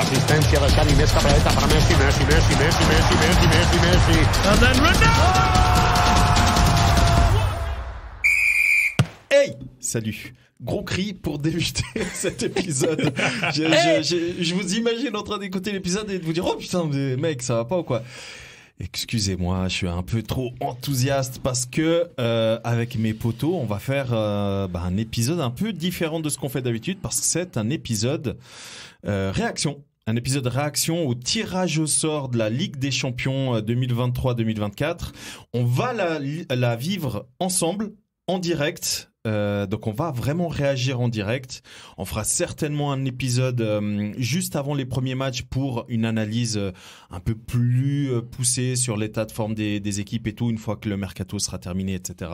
Asistencia de Xavi, més cap a la dreta per Messi. And then Hey, salut. Gros cri pour débuter cet épisode. Je vous imagine en train d'écouter l'épisode et de vous dire « Oh putain, mais mec, ça va pas ou quoi ?» Excusez-moi, je suis un peu trop enthousiaste parce que avec mes potos, on va faire un épisode un peu différent de ce qu'on fait d'habitude parce que c'est un épisode réaction. Un épisode réaction au tirage au sort de la Ligue des Champions 2023-2024. On va la vivre ensemble, en direct. Donc on va vraiment réagir en direct. On fera certainement un épisode juste avant les premiers matchs pour une analyse un peu plus poussée sur l'état de forme des équipes et tout, une fois que le mercato sera terminé, etc.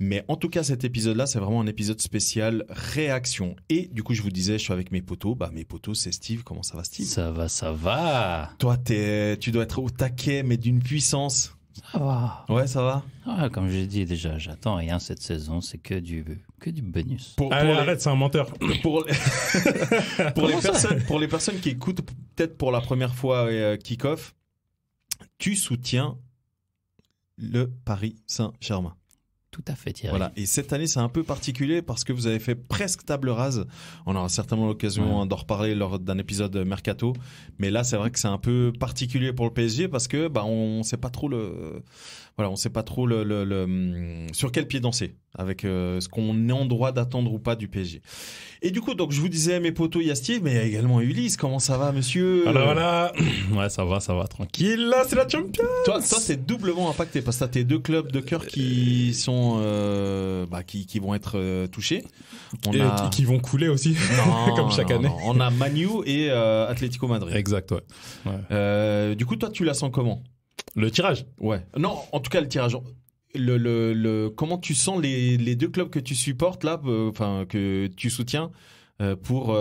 Mais en tout cas, cet épisode-là, c'est vraiment un épisode spécial réaction. Et du coup, je vous disais, je suis avec mes potos. Mes potos, c'est Steve. Comment ça va, Steve ? Ça va. Toi, tu dois être au taquet, mais d'une puissance. Ça va. Ouais, ça va. Ouais, comme je l'ai dit déjà, j'attends rien cette saison, c'est que du bonus. Arrête, c'est un menteur. Pour les personnes qui écoutent peut-être pour la première fois Kick-Off, tu soutiens le Paris Saint-Germain. Tout à fait, Thierry. Voilà. Et cette année, c'est un peu particulier parce que vous avez fait presque table rase. On aura certainement l'occasion d'en reparler lors d'un épisode mercato. Mais là, c'est vrai que c'est un peu particulier pour le PSG parce que on sait pas trop on sait pas trop sur quel pied danser avec ce qu'on est en droit d'attendre ou pas du PSG. Et du coup, donc je vous disais mes potos, il y a Steve, mais il y a également Ulysse. Comment ça va, monsieur ? Voilà. Ouais, ça va, tranquille. Là, c'est la Champions. Toi, t'es doublement impacté parce que t'as tes deux clubs de cœur qui sont qui vont être touchés. Qui vont couler aussi, comme chaque année. Non. On a Man U et Atlético Madrid. Exact, ouais. Du coup, toi, tu la sens comment ? Le tirage ? Ouais. Non, en tout cas, le tirage. Comment tu sens les deux clubs que tu supportes là, que tu soutiens pour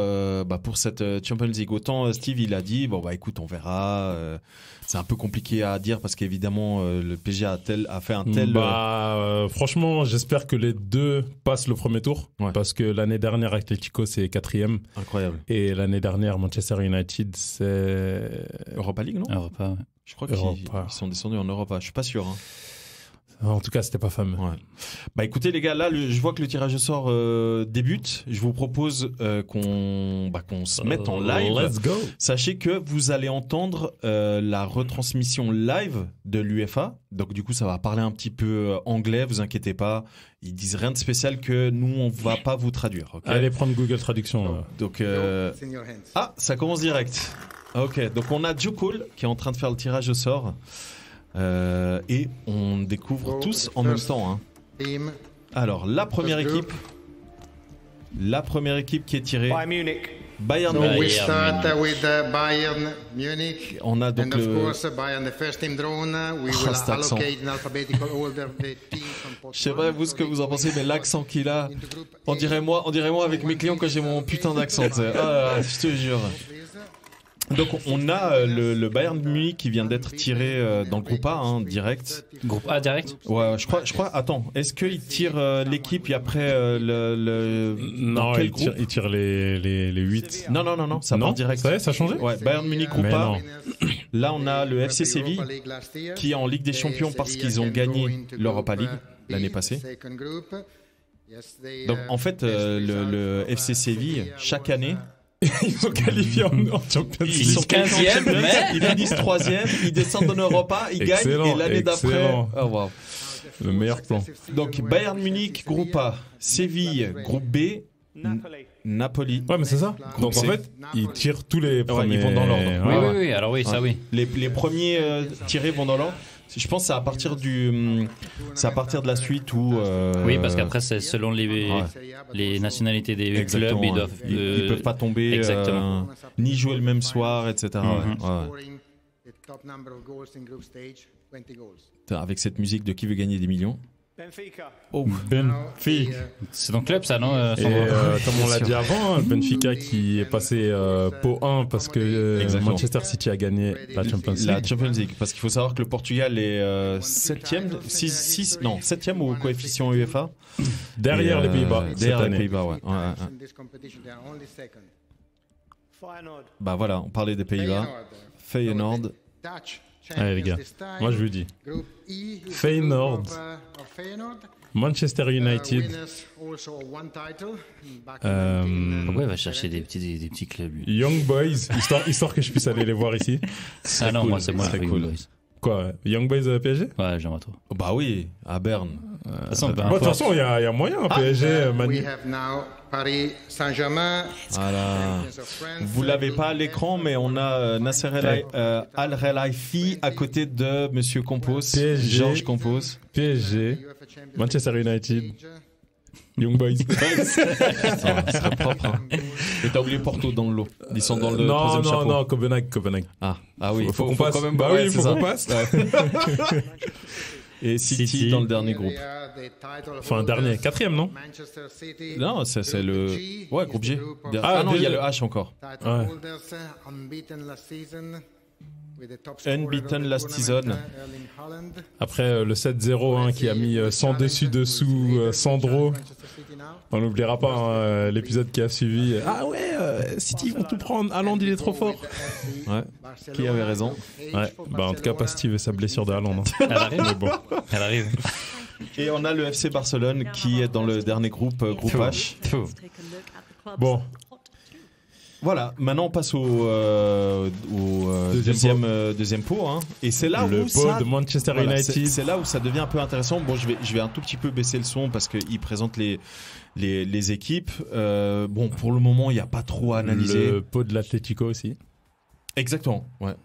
cette Champions League. Autant Steve, il a dit écoute, on verra. C'est un peu compliqué à dire parce qu'évidemment le PSG a fait un tel. Franchement, j'espère que les deux passent le premier tour, parce que l'année dernière Atlético c'est 4e. Incroyable. Et l'année dernière Manchester United c'est Europa League, non ? Europa, ouais. Je crois qu'ils sont descendus en Europa. Je suis pas sûr. En tout cas, c'était pas fameux. Ouais. Écoutez les gars, là je vois que le tirage au sort débute. Je vous propose qu'on se mette en live. Let's go. Sachez que vous allez entendre la retransmission live de l'UEFA. Donc du coup, ça va parler un petit peu anglais, vous inquiétez pas. Ils disent rien de spécial que nous on va pas vous traduire. Okay. Allez prendre Google Traduction. Donc ça commence direct. Ok, donc on a Joe Cole qui est en train de faire le tirage au sort. Et on découvre tous en même temps. Alors, la première équipe qui est tirée. Bayern Munich. We start with Bayern Munich. On a donc of course Bayern the first team drawn. We will allocate in alphabetical order the teams. Je sais pas vous ce que vous en pensez, mais l'accent qu'il a, on dirait moi avec mes clients quand j'ai mon putain d'accent. Je te jure. Donc on a le Bayern Munich qui vient d'être tiré dans le groupe A, direct. Groupe A direct ? Ouais, je crois. Attends, est-ce qu'il tire l'équipe et après Non, il tire les 8. Non, ça part direct. Ça a changé ? Ouais, Bayern Munich groupe A. Non. Là, on a le FC Séville qui est en Ligue des Champions parce qu'ils ont gagné l'Europa League l'année passée. Donc en fait, le FC Séville chaque année. Ils sont qualifiés en Champions League. Ils sont 15e, mais... Ils finissent 3e, ils descendent en Europa, ils gagnent, et l'année d'après... Oh, wow. Le meilleur plan. Donc, Bayern Munich, groupe A, Séville, groupe B, Napoli. Ouais, mais c'est ça. Donc, en fait, ils tirent tous les premiers... Ils vont dans l'ordre. Oui, alors oui, ça oui. Les premiers tirés vont dans l'ordre. Je pense que c'est à partir de la suite où... Oui, parce qu'après, c'est selon les nationalités des clubs, ils peuvent pas tomber, ni jouer le même soir, etc. Avec cette musique de Qui veut gagner des millions. Benfica. Oh, Benfica. C'est ton club, ça, non Et comme on l'a dit avant, Benfica qui est passé pot 1 parce que Manchester City a gagné la Champions League. Parce qu'il faut savoir que le Portugal est 7e au coefficient UEFA. Derrière les Pays-Bas. Derrière les Pays-Bas, ouais. Bah voilà, on parlait des Pays-Bas. Feyenoord. Allez les gars, moi je vous dis. Feyenoord, Manchester United. Pourquoi il va chercher des petits clubs lui? Young Boys, histoire que je puisse aller les voir ici. Ah non, cool, moi c'est moi très Young cool. Boys. Quoi, Young Boys PSG? Ouais, j'aimerais trop. Bah oui, à Berne. De toute façon, peu De toute importe. façon, il y a moyen, PSG, Manu. We have now Paris Saint-Germain. Voilà. Vous l'avez pas à l'écran, mais on a Nasser Al-Khelaifi à côté de Monsieur Compos, PSG. Georges Compos. PSG, Manchester United, Young Boys. Putain, ça serait propre. Hein. Et t'as oublié Porto dans le lot. Ils sont dans le troisième chapeau. Non, Copenhague. Ah oui, Faut qu'on passe. quand même. Bah ouais, oui, c'est faut ça. qu'on passe. Et City City. dans le dernier groupe. Enfin, dernier, quatrième, non? Non, c'est le. Ouais, groupe G. Ah, Ah non, il y a déjà. le H encore. Ouais. Unbeaten last season. Après le 7-0 hein, qui a mis 100 dessus Sandro. On n'oubliera pas hein, l'épisode qui a suivi. Ah ouais, City vont tout prendre. Haaland il est trop fort. Ouais. Qui avait raison. Ouais. Bah en tout cas pas Steve et sa blessure de Haaland. Hein. Elle arrive. Mais bon. Elle arrive. Et on a le FC Barcelone qui est dans le dernier groupe, groupe H. Bon. Voilà, maintenant on passe au deuxième pot. Hein. Et c'est là Le où pot ça... de Manchester Voilà, United. c'est là où ça devient un peu intéressant. Bon, je vais un tout petit peu baisser le son parce qu'il présente les équipes. Bon, pour le moment, il n'y a pas trop à analyser. Le pot de l'Atlético aussi. Exactement, ouais.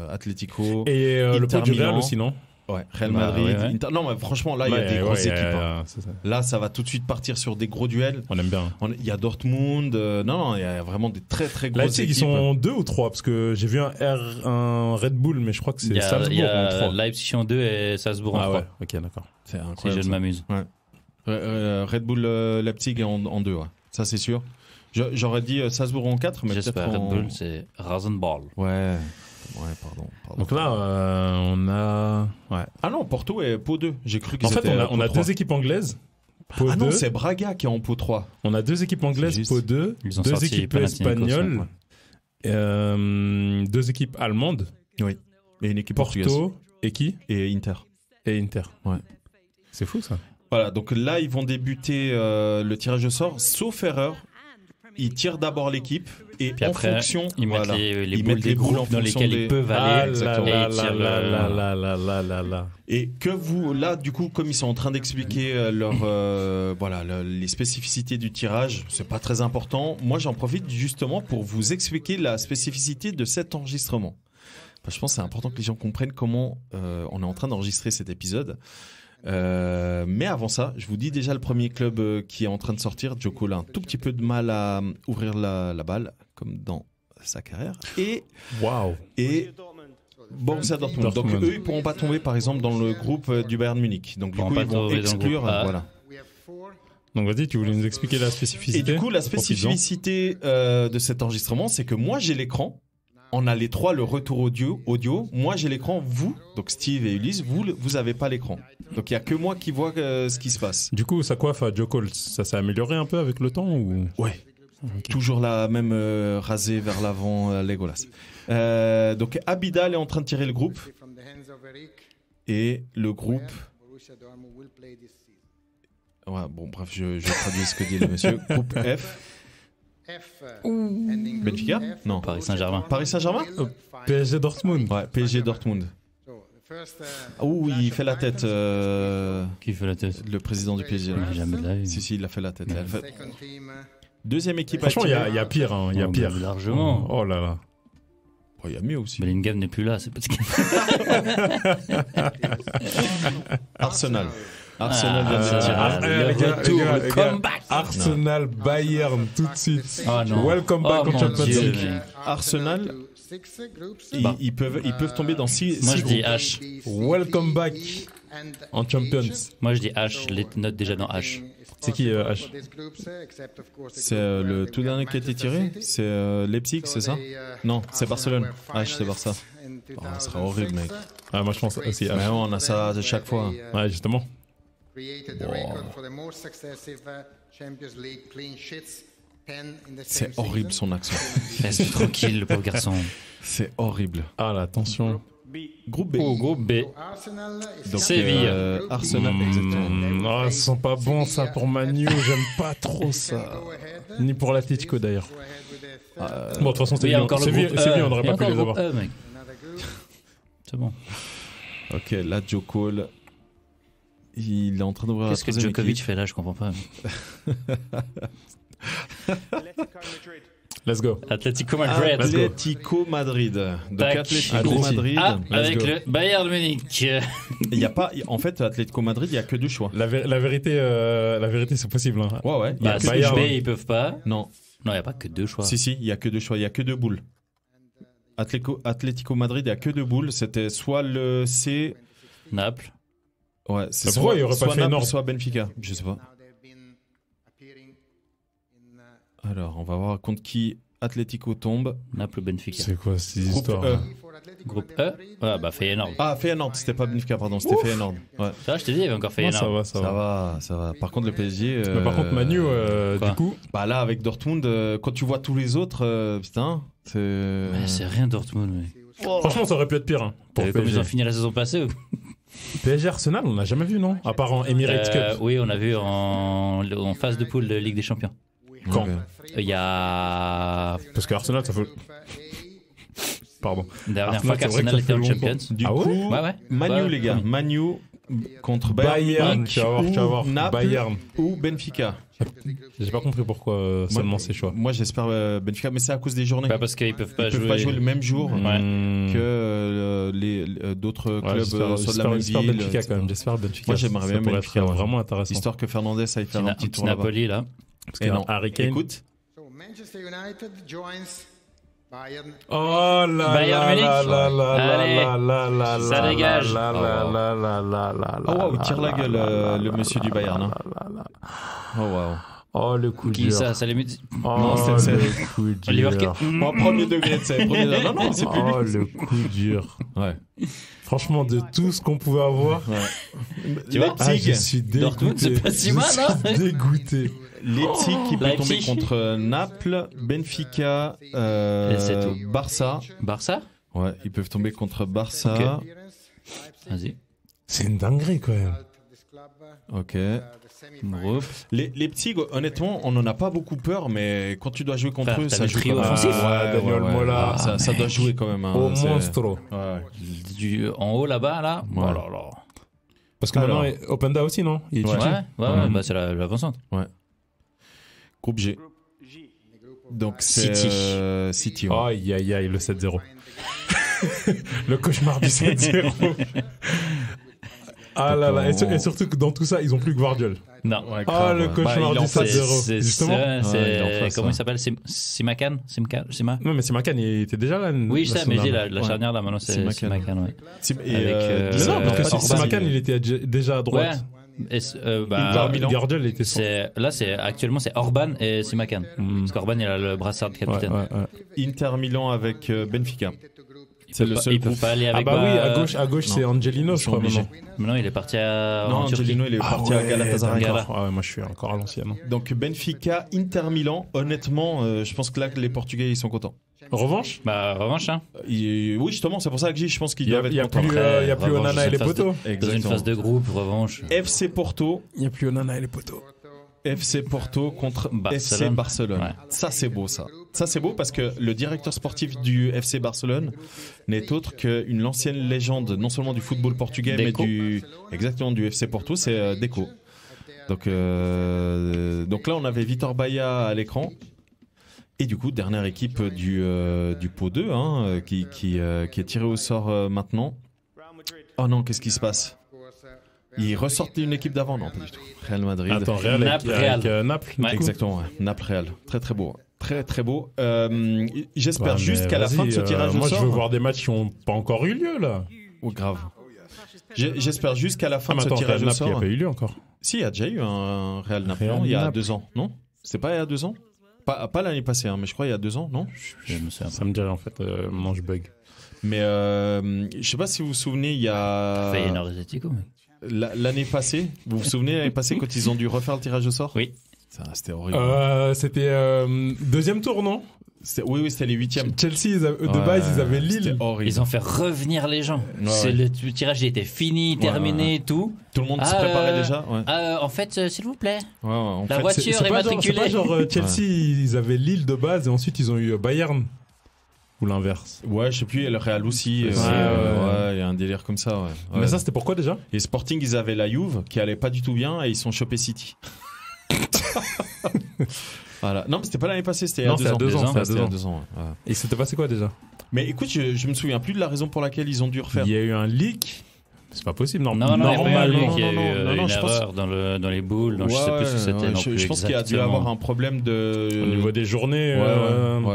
Atlético. Et le pot Inter du Real Milan. aussi, non? Ouais, Real Bah, Madrid. ouais. Inter... Non, mais franchement, là, il y a des grosses équipes. Hein. C'est ça. Là, ça va tout de suite partir sur des gros duels. On aime bien. Il y a Dortmund. Non, il y a vraiment des très très grosses Leipzig, équipes. ils sont 2 ou 3 parce que j'ai vu un Red Bull, mais je crois que Il c'est y Salzbourg en a 3. Leipzig en 2 et Salzbourg en Ah 3. ouais, ok, d'accord. C'est Si je incroyable. ne m'amuse. Red Bull Leipzig en 2, ouais. Ça c'est sûr. J'aurais dit Salzbourg en 4, mais J'espère. peut-être Red en... Bull, c'est Rasenball. Ouais, pardon. Donc là, on a. Ouais. Ah non, Porto est pot 2. J'ai cru qu'ils En fait, étaient on a pot 3. 2 équipes anglaises. Pot Ah 2. non, c'est Braga qui est en pot 3. On a 2 équipes anglaises, C'est juste. pot 2. Ils ont 2 sorti équipes Panathinaikos, espagnoles. ouais. 2 équipes allemandes. Oui. Et une équipe portugaise. Porto. Et qui? Et Inter. Et Inter. Ouais. C'est fou ça. Voilà, donc là, ils vont débuter le tirage au sort, sauf erreur. Ils tirent d'abord l'équipe et Puis en après, fonction, ils mettent voilà, les ils boules mettent des les boules en groupes dans fonction lesquels des- ils peuvent Ah aller. exactement. Et là ils tirent là. Et que vous, là, du coup, comme ils sont en train d'expliquer les spécificités du tirage, c'est pas très important. Moi, j'en profite justement pour vous expliquer la spécificité de cet enregistrement. Enfin, je pense que c'est important que les gens comprennent comment on est en train d'enregistrer cet épisode. Mais avant ça, je vous dis déjà le premier club qui est en train de sortir. Djoko a un tout petit peu de mal à ouvrir la balle, comme dans sa carrière. Et Waouh. Borussia Dortmund. Donc Dortmund. eux, ils pourront pas tomber, par exemple, dans le groupe du Bayern Munich. Donc du Ils coup, pourront ils pas vont tomber dans le exclure. groupe A. Voilà. Donc vas-y, tu voulais nous expliquer la spécificité? Et du coup, la Profites-en. spécificité de cet enregistrement, c'est que moi, j'ai l'écran. On a les trois le retour audio. Moi, j'ai l'écran. Vous, donc Steve et Ulysse, vous avez pas l'écran. Donc il y a que moi qui vois ce qui se passe. Du coup, ça coiffe à Joe Cole. Ça s'est amélioré un peu avec le temps ou? Ouais. Toujours la même rasée vers l'avant, Legolas. Donc Abidal est en train de tirer le groupe. Et le groupe... Ouais, bon, bref, je traduis ce que dit le monsieur. Groupe F. Benfica? Non. Paris Saint-Germain. Paris Saint-Germain? PSG Dortmund. Ouais, PSG Dortmund. Ouh, il fait la tête, Qui fait la tête? le président du PSG. là. Mais jamais de la vie. Si, il a fait la tête. Deuxième équipe à Franchement, il tirer. y a pire. Hein. Il y a Oh, pire. mais largement. Oh là là. Oh, il y a mieux aussi. Bellingham n'est plus là, c'est parce que. Arsenal. Arsenal vient de Ah, tirer. le les gars, retour, les gars, le les gars. comeback. Arsenal, Bayern, tout de suite. Oh non. Welcome back Oh, en mon Champions Dieu, League. mec. Arsenal, Bah. ils peuvent tomber dans 6 Moi je dis H. Welcome back en Champions. Moi je dis H, je les note déjà dans H. C'est qui H? C'est le tout dernier qui a été tiré. C'est Leipzig, c'est ça? Non, c'est Barcelone. H, c'est Barça. Oh, ça serait horrible, mec. Ah, moi je pense aussi Mais H. on a ça à chaque fois. Ouais, justement. C'est horrible son accent. Reste tranquille, le pauvre garçon. C'est horrible. Ah là, attention. Groupe B. Oh, groupe B. Donc, Séville. Arsenal, exactement. Ah, ça sent pas bon ça pour Manu, j'aime pas trop ça. Ni pour l'Atlético d'ailleurs. Bon, de toute façon, Il y a encore le Séville, groupe Séville, on E. n'aurait Il y a pas pu encore les le groupe avoir. E, mec. C'est bon. Ok, là, Joe Cole. Il est en train d'ouvrir la Qu'est-ce que troisième Djokovic équipe. fait là? Je comprends pas. Let's go. Atlético Madrid. Atlético Madrid. Donc Tac. Atlético Atleti. Madrid. Ah, Let's avec go. le Bayern Munich. Il y a pas. En fait, Atlético Madrid, il y a que deux choix. La vérité, c'est possible. Hein. Ouais, ouais. Il y a Bah, que si deux je choix. vais, ils peuvent pas. Non. Non, il n'y a pas que deux choix. Si, il y a que deux choix. Il y a que deux boules. Atlético Madrid, il y a que deux boules. C'était soit le C. Naples. Ouais, c'est Mais pourquoi il y aurait pas soit fait Naples, Nord soit Benfica. Je sais pas. Alors, on va voir contre qui Atlético tombe. Naples, Benfica. C'est quoi ces Groupe histoires E. là Groupe E. Ah, bah, Feyenoord. Ah, Feyenoord, c'était pas Benfica, pardon, c'était Feyenoord. Ouais. Ça va, je t'ai dit, il y avait encore Non, Feyenoord. ça va, ça Ça va. va, ça va. Par contre, le PSG. Mais par contre, Manu, Quoi du coup, Bah là, avec Dortmund, quand tu vois tous les autres, putain, c'est. Mais c'est rien Dortmund, mec. franchement, ça aurait pu être pire. Hein, T'as pour vu comme ils PSG. ont fini la saison passée ou... PSG Arsenal, on n'a jamais vu, non? À part en Emirates Cup. Oui, on a vu en phase de poule de Ligue des Champions. Quand? Ok. Il y a... Parce que Arsenal, ça fait. Pardon. Dernière Arsenal, fois c'est vrai que qu'Arsenal ça était fait en longtemps. Champions. Du Ah ouais coup, Ouais, ouais. Manu, Ouais, les gars. ouais. Manu contre Bayern, Bayern, Munich tu vas voir. ou Naples Bayern. ou Benfica. J'ai pas compris pourquoi seulement ces choix. Moi, j'espère Benfica, mais c'est à cause des journées. Pas parce qu'ils peuvent pas Ils jouer. peuvent pas jouer le même jour Ouais. que d'autres clubs j'espère soit de la même j'espère ville. Benfica etc. quand même. J'espère Benfica. Moi, j'aimerais Ça bien pourrait Benfica, être ouais. vraiment intéressant. Histoire que Fernandez aille faire un petit tour là-bas. Napoli, là. Parce Et qu'il y a non. Harry Kane. Écoute, So Manchester United joins Bayern. Oh là Bayern là Munich. là là là Allez, là là là ça là dégage. là là là là là là oh waouh, là tire la là gueule là le là monsieur là du Bayern. là Hein. là là. Oh waouh. Oh le coup Qui dur. ça limite. Oh Non, c'est- le coup Oliver dur. Bon, premier degré, tu sais. Premier degré. Non, non, c'est plus Oh lui. le coup dur. Ouais. Franchement, de tout ce qu'on pouvait avoir. Tu vois Ah, je Leipzig, suis dégoûté. Dortmund, c'est pas si mal, hein. Je suis dégoûté. Leipzig qui peut Leipzig. tomber contre Naples, Benfica, Et c'est tout. Barça. Barça. Ouais, ils peuvent tomber contre Barça. Vas-y. C'est une dinguerie quand même. Ok. Groupe. Les petits, honnêtement, on n'en a pas beaucoup peur, mais quand tu dois jouer contre Frère, eux, t'as ça le joue trio quand même. offensif. Daniel Mola. Ça doit jouer quand même. Hein. Au C'est- monstro. Ouais. En haut là-bas, là. Ouais. Oh là là. Parce que Alors. maintenant, Openda aussi, non? Il est Ouais, titulaire. ouais, bah c'est l'avancante. Groupe G. Donc c'est City. City. Ouais. Aïe, aïe, aïe, le 7-0. Le cauchemar du 7-0. Ah là là, et surtout que dans tout ça, ils ont plus que Guardiola. Non. Ouais, Ah, grave, le ouais. cauchemar Bah, il est du en face. 7-0. Justement. il est en C'est face, comment ouais. il s'appelle? Simakan? Sima? Non, mais Simakan, il était déjà là. Oui, je sais, mais je dis la Ouais. charnière là maintenant c'est Simakan. Simakan, ouais. Et, Avec, Mais non, parce que Orban. Simakan, il était déjà à Ouais. droite. Et Inter Milan. Guardiola, il était sur. là actuellement c'est Orban et Simakan. Parce qu'Orban il a le brassard de Ouais, capitaine. ouais. Inter Milan avec Benfica. C'est le seul Il peut groupe. pas aller Ah avec bah oui, à gauche, non. c'est Angelino, Ils je sont crois. obligés. Maintenant. Maintenant il est parti Non, en Turquie. Angelino, il est parti à Galatasaray. d'accord. Ah ouais, moi, je suis encore à l'ancienne. hein. Donc Benfica, Inter Milan. Honnêtement, je pense que là, les Portugais, ils sont contents. Revanche, Bah revanche hein. Oui, justement, c'est pour ça que je pense qu'ils il y doivent a être contents. plus Revanche, Onana et les dans une phase de- poteaux. Dans une Exactement. phase de groupe, revanche. FC Porto. Il y a plus Onana et les poteaux. FC Porto contre Barcelone. FC Barcelone. Ouais. Ça, c'est beau, ça. Ça, c'est beau parce que le directeur sportif du FC Barcelone n'est autre qu'une ancienne légende, non seulement du football portugais, Deco. mais exactement du FC Porto, c'est Deco. Donc là, on avait Vitor Baia à l'écran. Et du coup, dernière équipe du pot 2, hein, qui est tirée au sort maintenant. Oh non, qu'est-ce qui se passe? Ils ressortent une équipe d'avant? Non, pas du tout. Real Madrid. Attends, Real Naples, avec Naples. Ouais. du coup. Exactement, ouais. Naples Real. Très très beau. Très très beau. J'espère Ouais, juste mais qu'à la vas-y, fin de ce tirage au moi, sort. je veux voir des matchs qui n'ont pas encore eu lieu, là. Oh, grave. J'espère juste qu'à la fin Ah, de mais ce attends, tirage Real au Naples, il n'y sort. a pas eu lieu encore. Si, il y a déjà eu un Real Naples, Real non, il y a Naples. 2 ans, non? C'était pas il y a 2 ans? Pas l'année passée, hein, mais je crois il y a 2 ans, non? Je me souviens Ça me dirait en fait, non, je bug. Mais je sais pas si vous vous souvenez, il y a pas. Feyenoord Atletico. Mais... l'année passée, vous vous souvenez l'année passée quand ils ont dû refaire le tirage au sort? Oui. C'était horrible. C'était deuxième tour, non? Oui, c'était les 8e. Chelsea, de base, ils avaient Lille. Horrible. Ils ont fait revenir les gens. Ouais. Le tirage il était fini, terminé, tout. Tout le monde se préparait déjà. Ouais. En fait, s'il vous plaît, En la fait, voiture est C'est matriculée. pas genre Chelsea, ils avaient Lille de base et ensuite ils ont eu Bayern. Ou l'inverse. Ouais, je sais plus, et le Real aussi. Il y a un délire comme ça. Ouais. Mais ça, c'était pourquoi déjà? Et Sporting, ils avaient la Juve qui allait pas du tout bien et ils sont chopés City. Voilà. Non, mais c'était pas l'année passée, c'était il y a 2 ans. C'était il y a 2 ans. Ouais. Et c'était passé quoi déjà? Mais écoute, je me souviens plus de la raison pour laquelle ils ont dû refaire. Il y a eu un leak. C'est pas possible, non? Non, Normalement, il y a eu une je pense- erreur dans les boules. Je sais plus ce que c'était non plus je pense qu'il y a dû exactement. avoir un problème de. Au niveau des journées.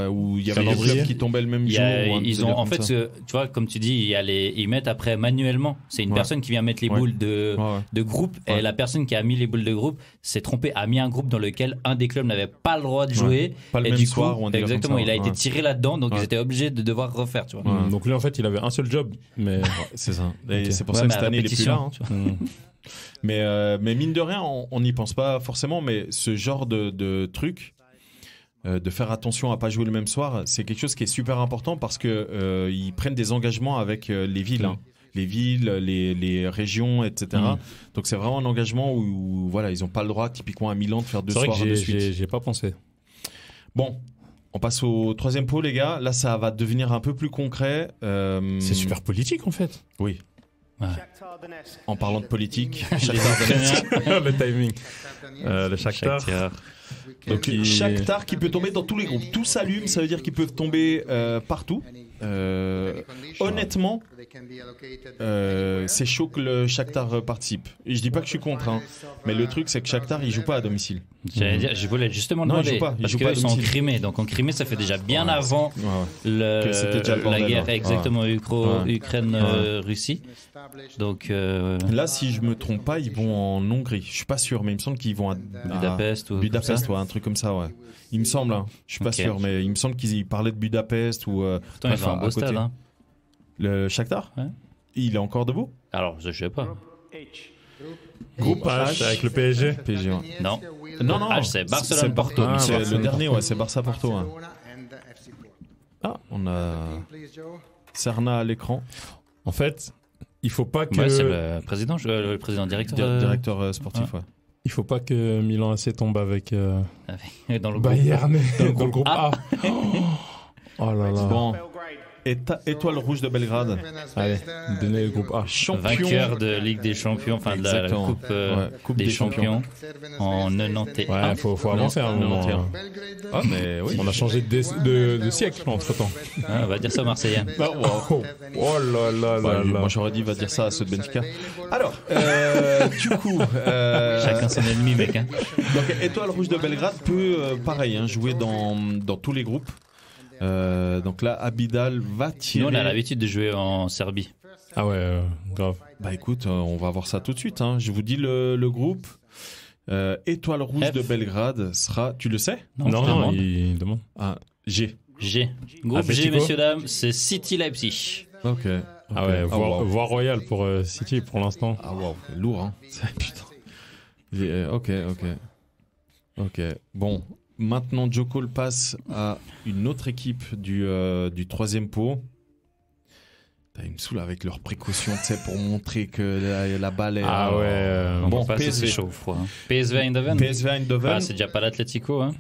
Où il y avait des calendrier. clubs qui tombaient le même Il y jour. a- ou un ils délire ont, en comme fait, ça. tu vois, comme tu dis, ils mettent après manuellement. C'est une Ouais. personne qui vient mettre les Ouais. boules de groupe. Ouais. Et la personne qui a mis les boules de groupe s'est trompée, a mis un groupe dans lequel un des clubs n'avait pas le droit de jouer. Pas le Et même du soir coup, ou un délire exactement, comme ça, il a été ouais. tiré là-dedans, donc Ouais. ils étaient obligés de devoir refaire, tu vois. Donc lui, en fait, il avait un seul job. Mais. C'est ça. Et Ok. c'est pour Ouais, ça que mais cette à année, il est plus là. répétition, tu vois. Mais mine de rien, on n'y pense pas forcément, mais ce genre de truc, de faire attention à pas jouer le même soir, c'est quelque chose qui est super important parce que ils prennent des engagements avec les villes. Hein. Les villes, les régions, etc. Donc c'est vraiment un engagement où voilà, ils n'ont pas le droit, typiquement à Milan, de faire 2 C'est vrai soirs que de suite. j'ai pas pensé. Bon, on passe au 3e pot, les gars. Là, ça va devenir un peu plus concret. C'est super politique, en fait. Oui. Ouais. En parlant de politique, Les Shakhtar Donetsk. Ukrainiens. Le timing. Le Shakhtar. Shakhtar. Donc Shakhtar qui peut tomber dans tous les groupes. Tout s'allume, ça veut dire qu'ils peuvent tomber partout. Honnêtement, c'est chaud que le Shakhtar participe. Et je dis pas que je suis contre, hein, mais le truc c'est que Shakhtar il joue pas à domicile. J'allais dire, je voulais justement Non, ils demander jouent pas, ils parce jouent que pas à ils sont en domicile. Crimée, donc en Crimée ça fait déjà bien avant Que c'était déjà le la bordel, guerre ouais. exactement Ouais. Ukraine-Russie. Donc Là, si je me trompe pas, ils vont en Hongrie. Je suis pas sûr, mais il me semble qu'ils vont à Budapest ou Budapest, comme ça. ouais, un truc comme ça, ouais. Il me semble, hein. Je suis pas Ok. sûr, mais il me semble qu'ils parlaient de Budapest ou. Pourtant, ils ont un beau stade. Hein. Le Shakhtar, Ouais. il est encore debout. Alors, je sais pas. Groupe H avec le PSG. PSG, ouais. Non. Non, non, H, c'est Barcelone, Porto. Ah, c'est c'est le dernier, ouais, c'est Barça-Porto. Ouais. Ah, on a Serna à l'écran, En fait, il faut pas que. Ouais, c'est le président directeur. directeur sportif. Ouais. Il faut pas que Milan AC tombe avec Dans le groupe. Bayern dans le groupe Ah. A. Oh là là. Bon, Étoile rouge de Belgrade, Allez, donnez le groupe A. champion. Vainqueur de Ligue des Champions, enfin de la Exactement. Coupe, Ouais, Coupe des des Champions en 91. Ouais, faut avancer un moment. 91. hein. Ah, mais oui. On a changé de siècle entre temps. Ah, on va dire ça aux Marseillais. Oh là là Bah, là là. moi j'aurais dit va dire ça à ceux de Benfica. Alors, du coup, Chacun son ennemi, mec. Hein. donc Étoile rouge de Belgrade peut pareil hein, jouer dans tous les groupes. Donc là, Abidal va tirer. Nous, on a l'habitude de jouer en Serbie. Ah ouais, grave. Bah écoute, on va voir ça tout de suite. Hein. Je vous dis le groupe. Étoile rouge F. de Belgrade sera. Tu le sais? Non, je Non, demande. il demande. Ah, G. G. Groupe G, Atletico. messieurs, dames, c'est City Leipzig. Ok. Ah ouais, wow. voie royale pour City pour l'instant. Ah waouh, lourd hein. Putain. Ok. Bon, maintenant Joe Cole passe à une autre équipe du 3e pot. Putain, ils me saoulent avec leurs précautions, tu sais, pour montrer que la balle est. Ah ouais. On bon, peut pas PSV. c'est chaud ou froid. Hein. PSV Eindhoven. PSV Eindhoven. Ah, c'est déjà pas l'Atlético. Hein.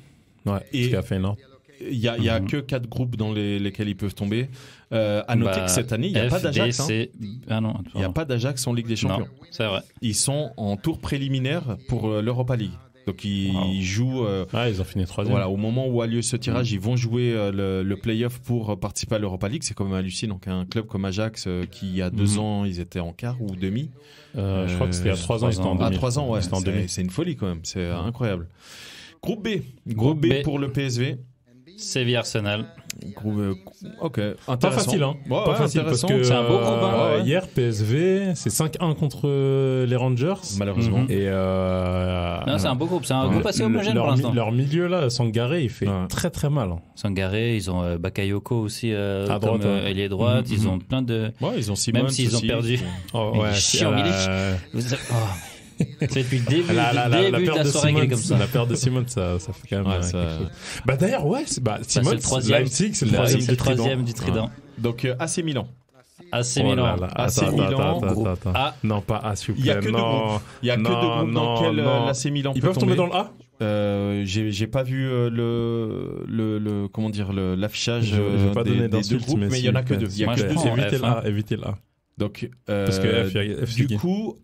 Ouais, Et- ce qu'a fait Nantes. Il y a que 4 groupes dans lesquels ils peuvent tomber. À noter Bah, que cette année, il n'y a F, pas d'Ajax. B, Hein. C. Ah non, Il n'y a pas d'Ajax en Ligue des Champions. Non, c'est vrai. Ils sont en tour préliminaire pour l'Europa League. Donc ils Wow. jouent. Ah, ils ont fini 3e. Voilà, au moment où a lieu ce tirage, ils vont jouer le play-off pour participer à l'Europa League. C'est quand même hallucinant. Donc un club comme Ajax, qui il y a 2 ans, ils étaient en quart ou demi. Je crois que c'était il y a 3 ans, ils étaient en demi. 3 ans, ouais. C'était en demi. C'est une folie quand même. C'est incroyable. Groupe B. Groupe B. pour le PSV. Séville Arsenal. Groupe, ok. Pas Intéressant. facile, hein. Ouais, Pas ouais, facile parce intéressant. que C'est un beau groupe, hein. Ouais. hier PSV, c'est 5-1 contre les Rangers. Malheureusement. Mhm. Et Non, c'est un beau groupe. C'est un Ouais. groupe assez homogène pour l'instant. leur milieu là, Sangaré, il fait Ouais. très très mal. hein. Sangaré, ils ont Bakayoko aussi À comme droite, ouais. ailier droite. Ils ont plein de. Ouais, ils ont Simons Même s'ils ont aussi. perdu. Oh, Il est ouais, chiant, c'est, Milic. Vous avez- oh, C'est depuis le début, La début de paire la de soirée qu'il est comme Simmons, ça. la paire de Simmons, ça fait quand même Ouais, quelque ça- chose. Bah d'ailleurs, ouais, C'est Simmons, le troisième. Leipzig, c'est le Là, troisième c'est le du trident. troisième du trident. Donc AC Milan. AC Oh là Milan. là, AC attends, Milan, attends, groupe attends. A. Non, pas A, s'il vous Il y a plaît. que deux Non. groupes. Il y a que deux Non, groupes dans non, lesquels non. l'AC Milan Ils peut peuvent tomber dans le A? J'ai pas vu comment dire l'affichage Je vais pas donner des deux d'insultes, groupes, mais il y en a que deux. Il y a Moi, que je deux. prends Évitez F, le A, évitez le A. Donc Parce que F, c'est du qui? coup,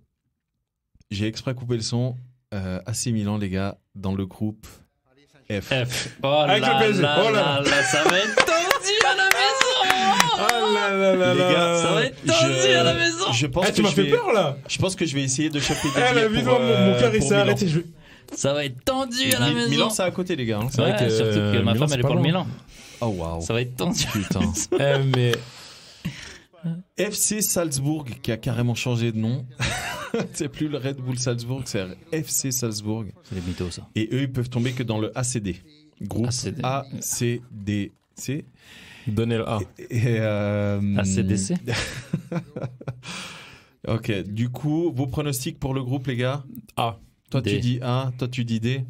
j'ai exprès coupé le son. AC Milan, les gars, dans le groupe F. F. Oh Avec là le PSG. là Oh là là là, ça va être tendu à la maison. Oh là là là Les là. gars, Ça va être tendu à la maison. Je pense Eh, que tu m'as je fait vais. peur là. Je pense que je vais essayer de choper des Eh, billets mais pour, mon cœur il pour s'est Milan. arrêté. Ça va être tendu à la maison. Milan, c'est à côté, les gars. hein. C'est vrai que, surtout que ma Milan, femme c'est elle est pas pour le loin. Milan. Oh waouh. Ça va être tendu. Putain. Mais FC Salzbourg qui a carrément changé de nom. C'est plus le Red Bull Salzbourg, c'est FC Salzbourg. C'est des mythos ça. Et eux, ils peuvent tomber que dans le ACD. Groupe ACD. ACDC. donnez le A. Et, ACDC. Ok, du coup, vos pronostics pour le groupe, les gars? A. Toi, D. tu dis A, toi, tu dis D.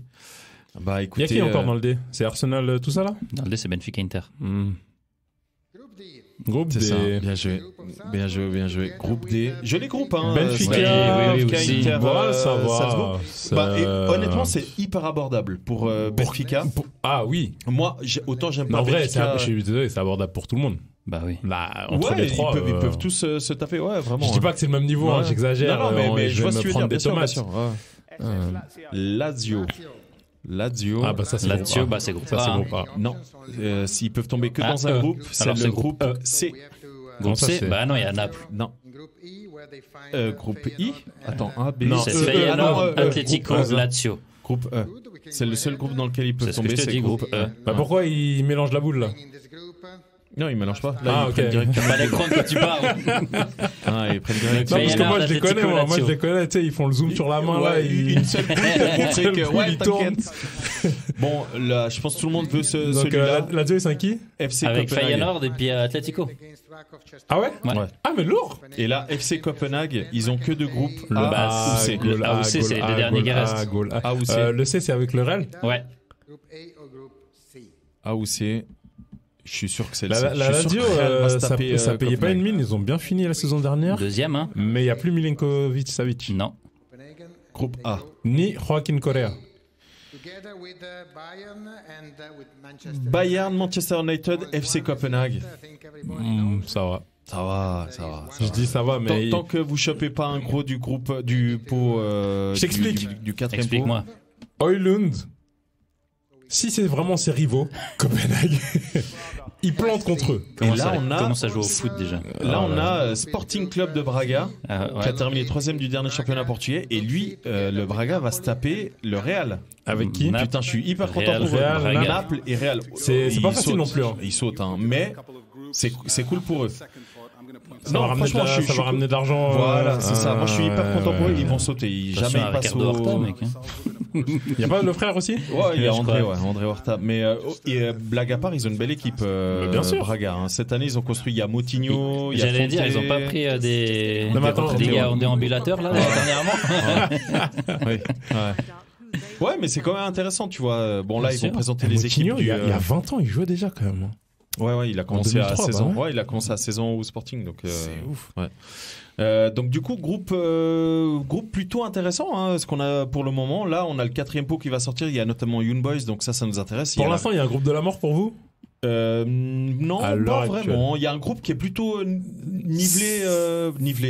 Bah Il y a écoutez. qui encore dans le D? C'est Arsenal, tout ça là? Dans le D c'est Benfica Inter. Groupe C'est D. ça, bien joué. Bien joué, bien joué. Groupe D. Joli groupe, hein. Benfica, oui, Benfica, aussi. Inter, Ouais, ça va. Salzbourg. Ça- Bah, et honnêtement, c'est hyper abordable pour Benfica. Ah oui. Moi, autant j'aime Mais pas en vrai, Benfica. je suis désolé, c'est abordable pour tout le monde. Bah oui. Là, entre Ouais, les trois. ils peuvent tous se taper, ouais, vraiment. Je dis pas que c'est le même niveau, hein, Ouais. j'exagère. Non, non, mais je vois ce que tu veux dire, des bien sûr, bien tomates. sûr. Ouais. Lazio. Lazio. Ah bah ça c'est Lazio, groupe A. bah c'est groupe Ça c'est A. groupe A. Non, s'ils peuvent tomber que Ah, dans un E. groupe, c'est Alors, le c'est groupe groupe C. Groupe ça, C. c'est- Bah non, il y a Naples. Non, Group E, where they find groupe I. Attends, A, B, Non, C'est C. Feyenoord, non, Atlético, groupe E. Lazio. Groupe E. C'est le seul groupe dans lequel ils peuvent C'est ce que tomber, je te dis, groupe E. Bah pourquoi il mélange la boule là? in this group. Non, ils mélangent pas. Là, Ah, ils ok. prennent directement. Pas l'écran quand tu parles. Ah, ils prennent directement. Non, parce que Feyenoord, moi je les connais, Atlético, moi je Lazio. les connais, tu sais, ils font le zoom sur la main là. Ouais, une seule boule pour montrer seule que, boule, ouais, il tourne. t'inquiète. Bon, là, je pense que tout le monde veut Donc celui-là. Lazio c'est un qui? FC Avec Copenhague. Feyenoord et puis Atlético. Against Rakov Ah ouais? Ouais. Ouais. Ah mais lourd! Et là, FC Copenhague, ils ont que deux groupes. Le A ou C. goal A ou C, c'est les deux derniers qui restent. A ou C. Le C c'est avec le Real? Ouais. Group A or Group C. A ou C. Je suis sûr que c'est le C. La Je suis sûr Lazio, que Real va se ça taper, payait pas Copenhague. une mine, ils ont bien fini la saison dernière. Deuxième, hein. Mais il n'y a plus Milinkovic Savic, Non. Copenhagen. Groupe A. ni Joaquin Correa. Together with Bayern and with Manchester. Bayern, Manchester United, FC Copenhague. I think everybody knows. Ça va. Ça va, ça va. Je dis ça va, mais. Tant que vous chopez pas un gros du groupe du pot Je t'explique. du quatrième pot. Explique-moi. Oilund, si c'est vraiment ses rivaux, Copenhague, ils plantent contre eux. Comment là, ça, on a- comment ça joue au foot déjà? Là, on a Sporting Club de Braga Ah, ouais. qui a terminé troisième du dernier championnat portugais et lui, le Braga va se taper le Real. Avec qui? Naples. Putain, je suis hyper content Real, pour eux. Real, Braga. Naples et Real. C'est Ils pas facile sautent. non plus, hein. Ils sautent, hein. Mais c'est cool pour eux. Ça Non, va ramener de franchement, la- je ça suis- va ramener de l'argent. Voilà, c'est ça. Moi, je suis hyper content pour eux. Ils vont sauter. Attention Jamais à ils passent Ricardo Horta, au... mec. hein. Il y a pas le frère aussi? Ouais, il y a Je André, crois. ouais, André Horta. Mais blague à part, ils ont une belle équipe, bien sûr. Braga. Hein. Cette année, ils ont construit. Il y a Moutinho, il y a J'allais dire, Fonte. ils ont pas pris des Non, mais attends, des gars en déambulateur là dernièrement. Oui, ouais. Ouais, mais c'est quand même intéressant, tu vois. Bon, là, Bien ils vont sûr. présenter les équipes. Moutinho, il y a du, 20 ans, il jouait déjà quand même. Ouais, il a commencé 2003, à 16 ans. bah Ouais, il a commencé à 16 ans au Sporting. Donc, C'est ouf. Ouais. Donc du coup groupe plutôt intéressant hein, ce qu'on a pour le moment. Là on a le quatrième pot qui va sortir. Il y a notamment Young Boys, donc ça nous intéresse. Pour l'instant, il y a un groupe de la mort pour vous? Non, À l'heure pas actuelle. vraiment. Il y a un groupe qui est plutôt nivelé.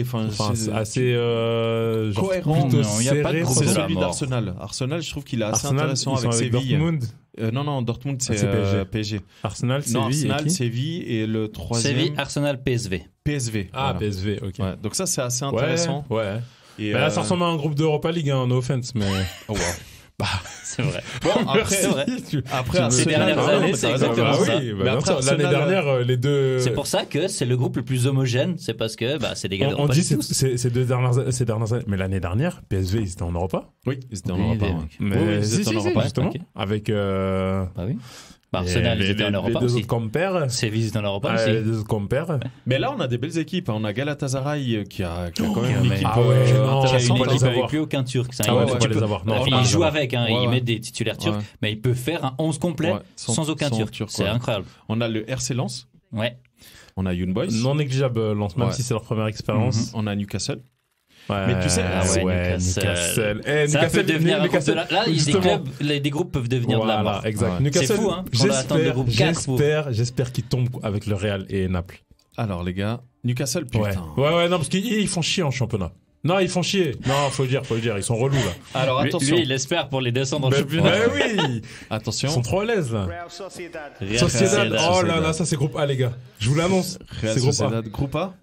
Enfin, C'est assez genre cohérent. plutôt Non, il y a pas de serré. groupe c'est de la celui mort. d'Arsenal. Arsenal, je trouve qu'il est assez Arsenal, intéressant ils sont avec Séville. Dortmund. Non, Dortmund c'est c'est PSG. PSG. Arsenal, Non, Séville et Arsenal, qui? Séville et le troisième Séville, Arsenal, PSV. PSV. Ah, voilà. PSV, ok. Ouais, donc ça c'est assez Ouais, intéressant. ouais. Et, Bah là, ça ressemble à un groupe d'Europa League, hein, no offense, mais. oh, wow. C'est vrai. Bon, après, C'est vrai. après Ces Arsenal, dernières ah, années, mais c'est t'as raison. exactement bah ça. oui, bah Mais bien après, sûr. L'année Arsenal, dernière, les deux. C'est pour ça que c'est le groupe le plus homogène, c'est parce que c'est des gars On d'Europa dit League. ces dernières années. Mais l'année dernière, PSV, ils étaient en Europa. Oui, ils étaient en Oui, Europe. les ouais. mecs. Mais Oui, ils étaient en Europa, justement. ok. Avec Bah oui. Arsenal, ils étaient en Europa les deux aussi. autres compères. Séville, ils étaient en Europa aussi. Les deux autres compères. Mais là, on a des belles équipes. On a Galatasaray qui a quand même mais- une équipe Ah ouais, non, Qui a une on peut équipe les avec avoir. plus aucun Turc. Ça, Ah ouais, il- ouais, tu tu peux les peux- avoir. Non, Ouais, faut il pas les joue avoir. avec, hein, Ouais, il ouais. met des titulaires turcs, Ouais. mais il peut faire un 11 complet Ouais, sans aucun sans Turc. Turc, C'est ouais. incroyable. On a le RC Lens. Ouais. On a Young Boys. Non négligeable, Lens, même Ouais. si c'est leur première expérience. On a Newcastle. Ouais, Mais tu sais, Ah ouais, Newcastle. Eh, Ça peut devenir un groupe de Newcastle, là, des justement. clubs, des groupes peuvent devenir de la Voilà, mort. exact. Ouais. Newcastle, C'est fou, hein, qu'on doit attendre le groupe 4 pour- j'espère qu'ils tombent avec le Real et Naples. Alors, les gars, Newcastle, putain. Ouais, non, parce qu'ils font chier en championnat. Non, ils font chier. Non, faut le dire, ils sont relous, là. Alors, Lui, attention. il espère pour les descendre en Mais championnat. oui! Attention. Ils sont trop à l'aise, là. Real Sociedad. Real Sociedad, Sociedad. oh là là, ça c'est groupe A, les gars. Je vous l'annonce. Real C'est groupe A. Sociedad, groupe A.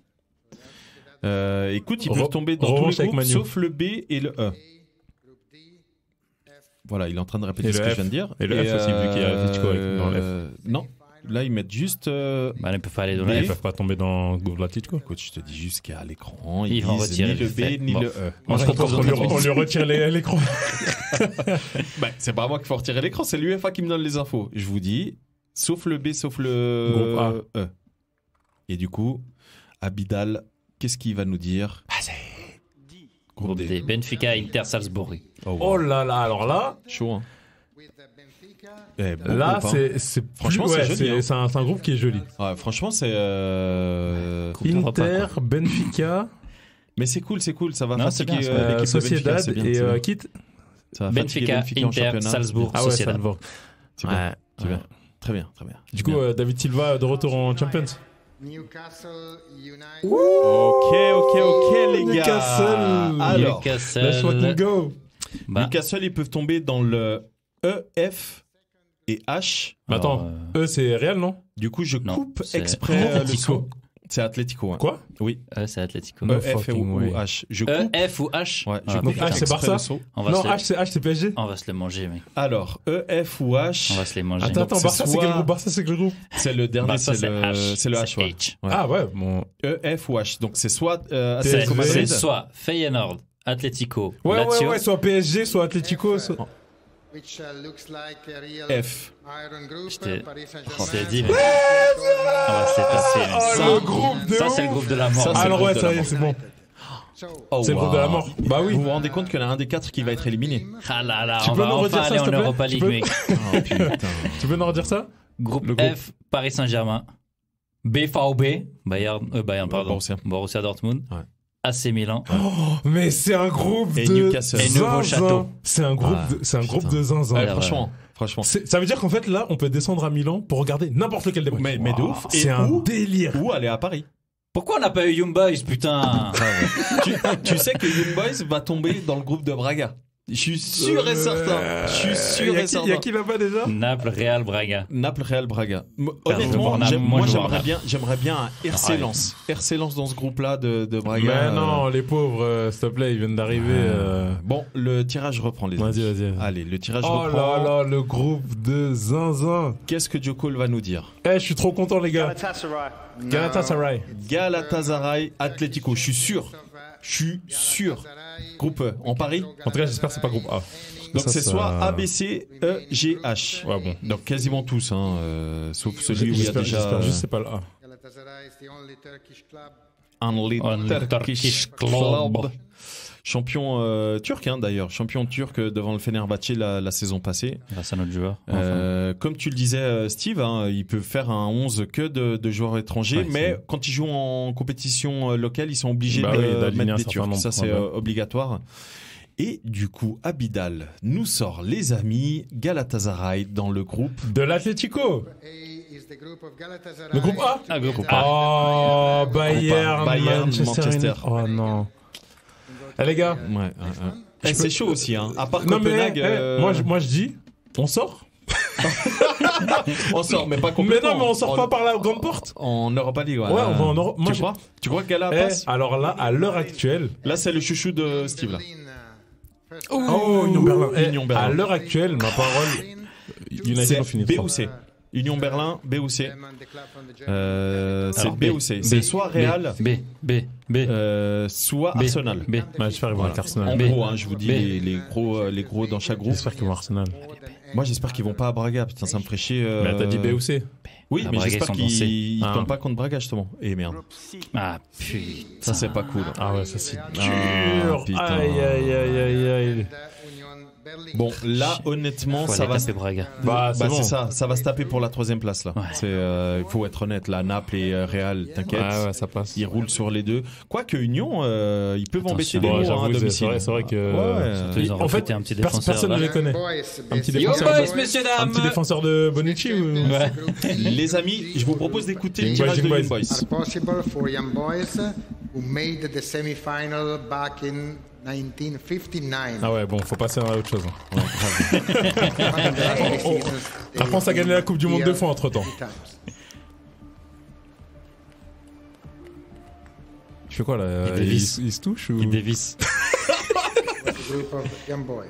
Écoute, ils peuvent tomber dans tous revanche les avec groupes, Manu. sauf le B et le E. Voilà, il est en train de répéter Et ce le que je F. viens de dire. Et le F aussi, vu qu'il y a Atletico dans le Non, là, ils mettent juste... Bah, ils peuvent pas aller dans Mais- le Ils F. peuvent pas tomber dans le groupe de l'Atletico. Écoute, je te dis juste qu'à l'écran, Ils ils vont disent retirer ni le le B fait. ni Bon. le E. On se retrouve On dans le lui retire l'écran. Bah, c'est pas moi qu'il faut retirer l'écran, c'est l'UEFA qui me donne les infos. Je vous dis, sauf le B, sauf le Groupe E. Et du coup, Abidal, qu'est-ce qu'il va nous dire? Groupe D. Des Benfica, Inter, Salzbourg. Oh là là, alors là, Chaud, hein. Eh, bon là, groupe, hein. c'est Franchement, plus- c'est joli, hein. c'est un groupe qui est joli. Ouais, franchement, c'est. Inter, Benfica, Mais c'est cool, ça va Non, c'est fatiguer bien, l'équipe de Sociedad Benfica, c'est bien, et c'est bien. Quitte. Ça va fatiguer Benfica, en Inter, championnat. Salzbourg, Ah ouais, Sociedad. Salzbourg. C'est bien, Ouais. c'est bien. Très bien, très bien. Du coup, David Silva de retour en Champions. Newcastle United. Ok, les gars. Newcastle. Alors, Let's fucking Newcastle. go. Bah, Newcastle, ils peuvent tomber dans le E, F et H. Mais attends, alors, eux c'est Real, non? Du coup, je Non, coupe c'est exprès le Atlético. son. C'est Atlético. Hein. Quoi? Oui. c'est Atletico. No E, F fucking ou way. H. Je E, coupe. F ou H Ouais, je Ah, coupe H, c'est exprès Barça le son. on va Non, se H c'est PSG? on va se le manger, mec. Alors, E, F ou H. On va se les manger. Attends, c'est Barça c'est soit- quel groupe? Barça c'est quel groupe? C'est le dernier, Barça, c'est le H. Ouais. Ouais. Ah ouais, bon. E, F ou H. Donc c'est soit C'est Atlético Madrid. c'est soit Feyenoord, Atletico, Ouais, Lazio. ouais, soit PSG, soit Atletico. Which looks like a real F. iron group. Je t'ai- Paris je t'ai dit, Saint-Germain. On va se les tasser. mec. Ça, le groupe de Ça, ouf. c'est le groupe de la mort. Ça, c'est Alors le ouais, groupe de ça y la est, c'est bon. So, Oh, C'est le groupe de la mort. Bah oui. Vous vous rendez compte qu'il y en a un des 4 qui va être éliminé. Ah là là, Tu on peux va nous enfin redire ça, aller s'il en te plaît Europa Tu League, peux mec. Oh putain. Tu peux nous redire ça? Groupe Le groupe. F, Paris Saint-Germain. BVB, Bayern, pardon. Borussia. Borussia Dortmund. Ouais. AC Milan. Mais c'est un groupe Et de Newcastle. Et Nouveau Château. zinzin. C'est un groupe Ah, de, c'est un groupe putain. de zinzin. Ouais, Alors, franchement. Ça veut dire qu'en fait là, on peut descendre à Milan pour regarder n'importe lequel des matchs. Mais de ouf. Et C'est un où délire. Ou aller à Paris. Pourquoi on n'a pas eu Young Boys, putain tu sais que Young Boys va tomber dans le groupe de Braga. Je suis sûr et certain. Je suis sûr et Il y a certain. qui là-bas déjà? Naples, Real, Braga. Naples, Real, Braga. Pardon, Honnêtement, Bornham, moi, je vois j'aimerais bien un RC Ouais. Lens. RC Lens dans ce groupe-là de Braga. Mais non, les pauvres, s'il te plaît, ils viennent d'arriver. Bon, le tirage reprend les amis. Vas-y. Allez, le tirage Oh reprend. là là, le groupe de zinzin. Qu'est-ce que Jokol va nous dire? Eh, je suis trop content les gars. Galatasaray. Galatasaray. Galatasaray, Atlético. Je suis sûr. Groupe E. En Paris? En tout cas, j'espère que c'est pas groupe A. Donc Ça, c'est ça- soit A, B, C, E, G, H. Ouais, bon. Donc quasiment tous, hein, sauf celui où il y a déjà J'espère juste que c'est pas le A. Galatasaray is the only Turkish club. Only Only Turkish Turkish Club. Club. Champion turc, hein, d'ailleurs. Champion turc devant le Fenerbahçe la saison passée. Grâce à notre joueur. Comme tu le disais, Steve, hein, il peut faire un 11 que de joueurs étrangers, Ouais, mais c'est- quand ils jouent en compétition locale, ils sont obligés Bah de oui, d'aligner mettre un des certain Turcs. nombre, Ça, c'est ouais. obligatoire. Et du coup, Abidal nous sort, les amis, Galatasaray dans le groupe. De l'Atlético. A is the group of Galatasaray. Le groupe A? Ah, groupe A. Oh, Bayern, Bayern, Manchester Manchester. United. Oh non. Eh les gars. Ouais. Eh, c'est chaud aussi, hein. À part Non mais Copenhague, moi je dis, on sort. on sort, mais pas Mais complètement. non, mais on sort pas par la grande porte. En Europa League, ouais. Ouais, on va en Europe. Moi, Tu crois que Gala Eh, passe? alors là, à l'heure actuelle. Là, c'est le chouchou de Steve, là. First Oh, Union Berlin. Union Berlin. À l'heure actuelle, ma parole, United C'est ont fini B 3. ou C. Union Berlin, B ou C. the club from the German. C'est Alors, B ou C. C'est soit Real, B. soit B. Arsenal. B. J'espère qu'ils vont avec En Arsenal. B. gros, hein, je vous dis B. les gros dans chaque groupe. J'espère qu'ils vont Arsenal. Moi, j'espère qu'ils vont pas à Braga. Putain, ça me ferait chier. Mais t'as dit B ou C? Oui, À mais Braga, j'espère ils sont dansés. qu'ils tombent pas contre Braga, justement. Et merde. Ah putain. Ça, c'est pas cool. Ah ouais, ça c'est Ah, dur. putain. Aïe, aïe, aïe, aïe, aïe. Bon, là, honnêtement, Faut ça aller va. taper Braga. Bah, c'est bon. c'est ça. Ça va se taper pour la 3e place, là. Ouais. Il faut être honnête. Là, Naples et Real, t'inquiète. Ah ouais, ça passe. Ils roulent sur les deux. Quoique Union, ils peuvent embêter Attention. des Ouais, mots à j'avoue, domicile. c'est vrai que. Ouais. Surtout, ils ont En fait, recruté un petit défenseur. personne ne là. les connaît. Un petit Yo défenseur. boys, messieurs, Un dames. petit défenseur de Bonucci ou. Ouais. Les amis, je vous propose d'écouter le Young tirage de Boys, Young Boys. are possible for young boys who made the semi-final back in 1959. Ah ouais, bon, faut passer à autre chose. La La France a gagné la Coupe du Monde 2 fois entre-temps. Je fais quoi là? Il dévisse. Il se touche ou? Il dévisse. Group of young boys.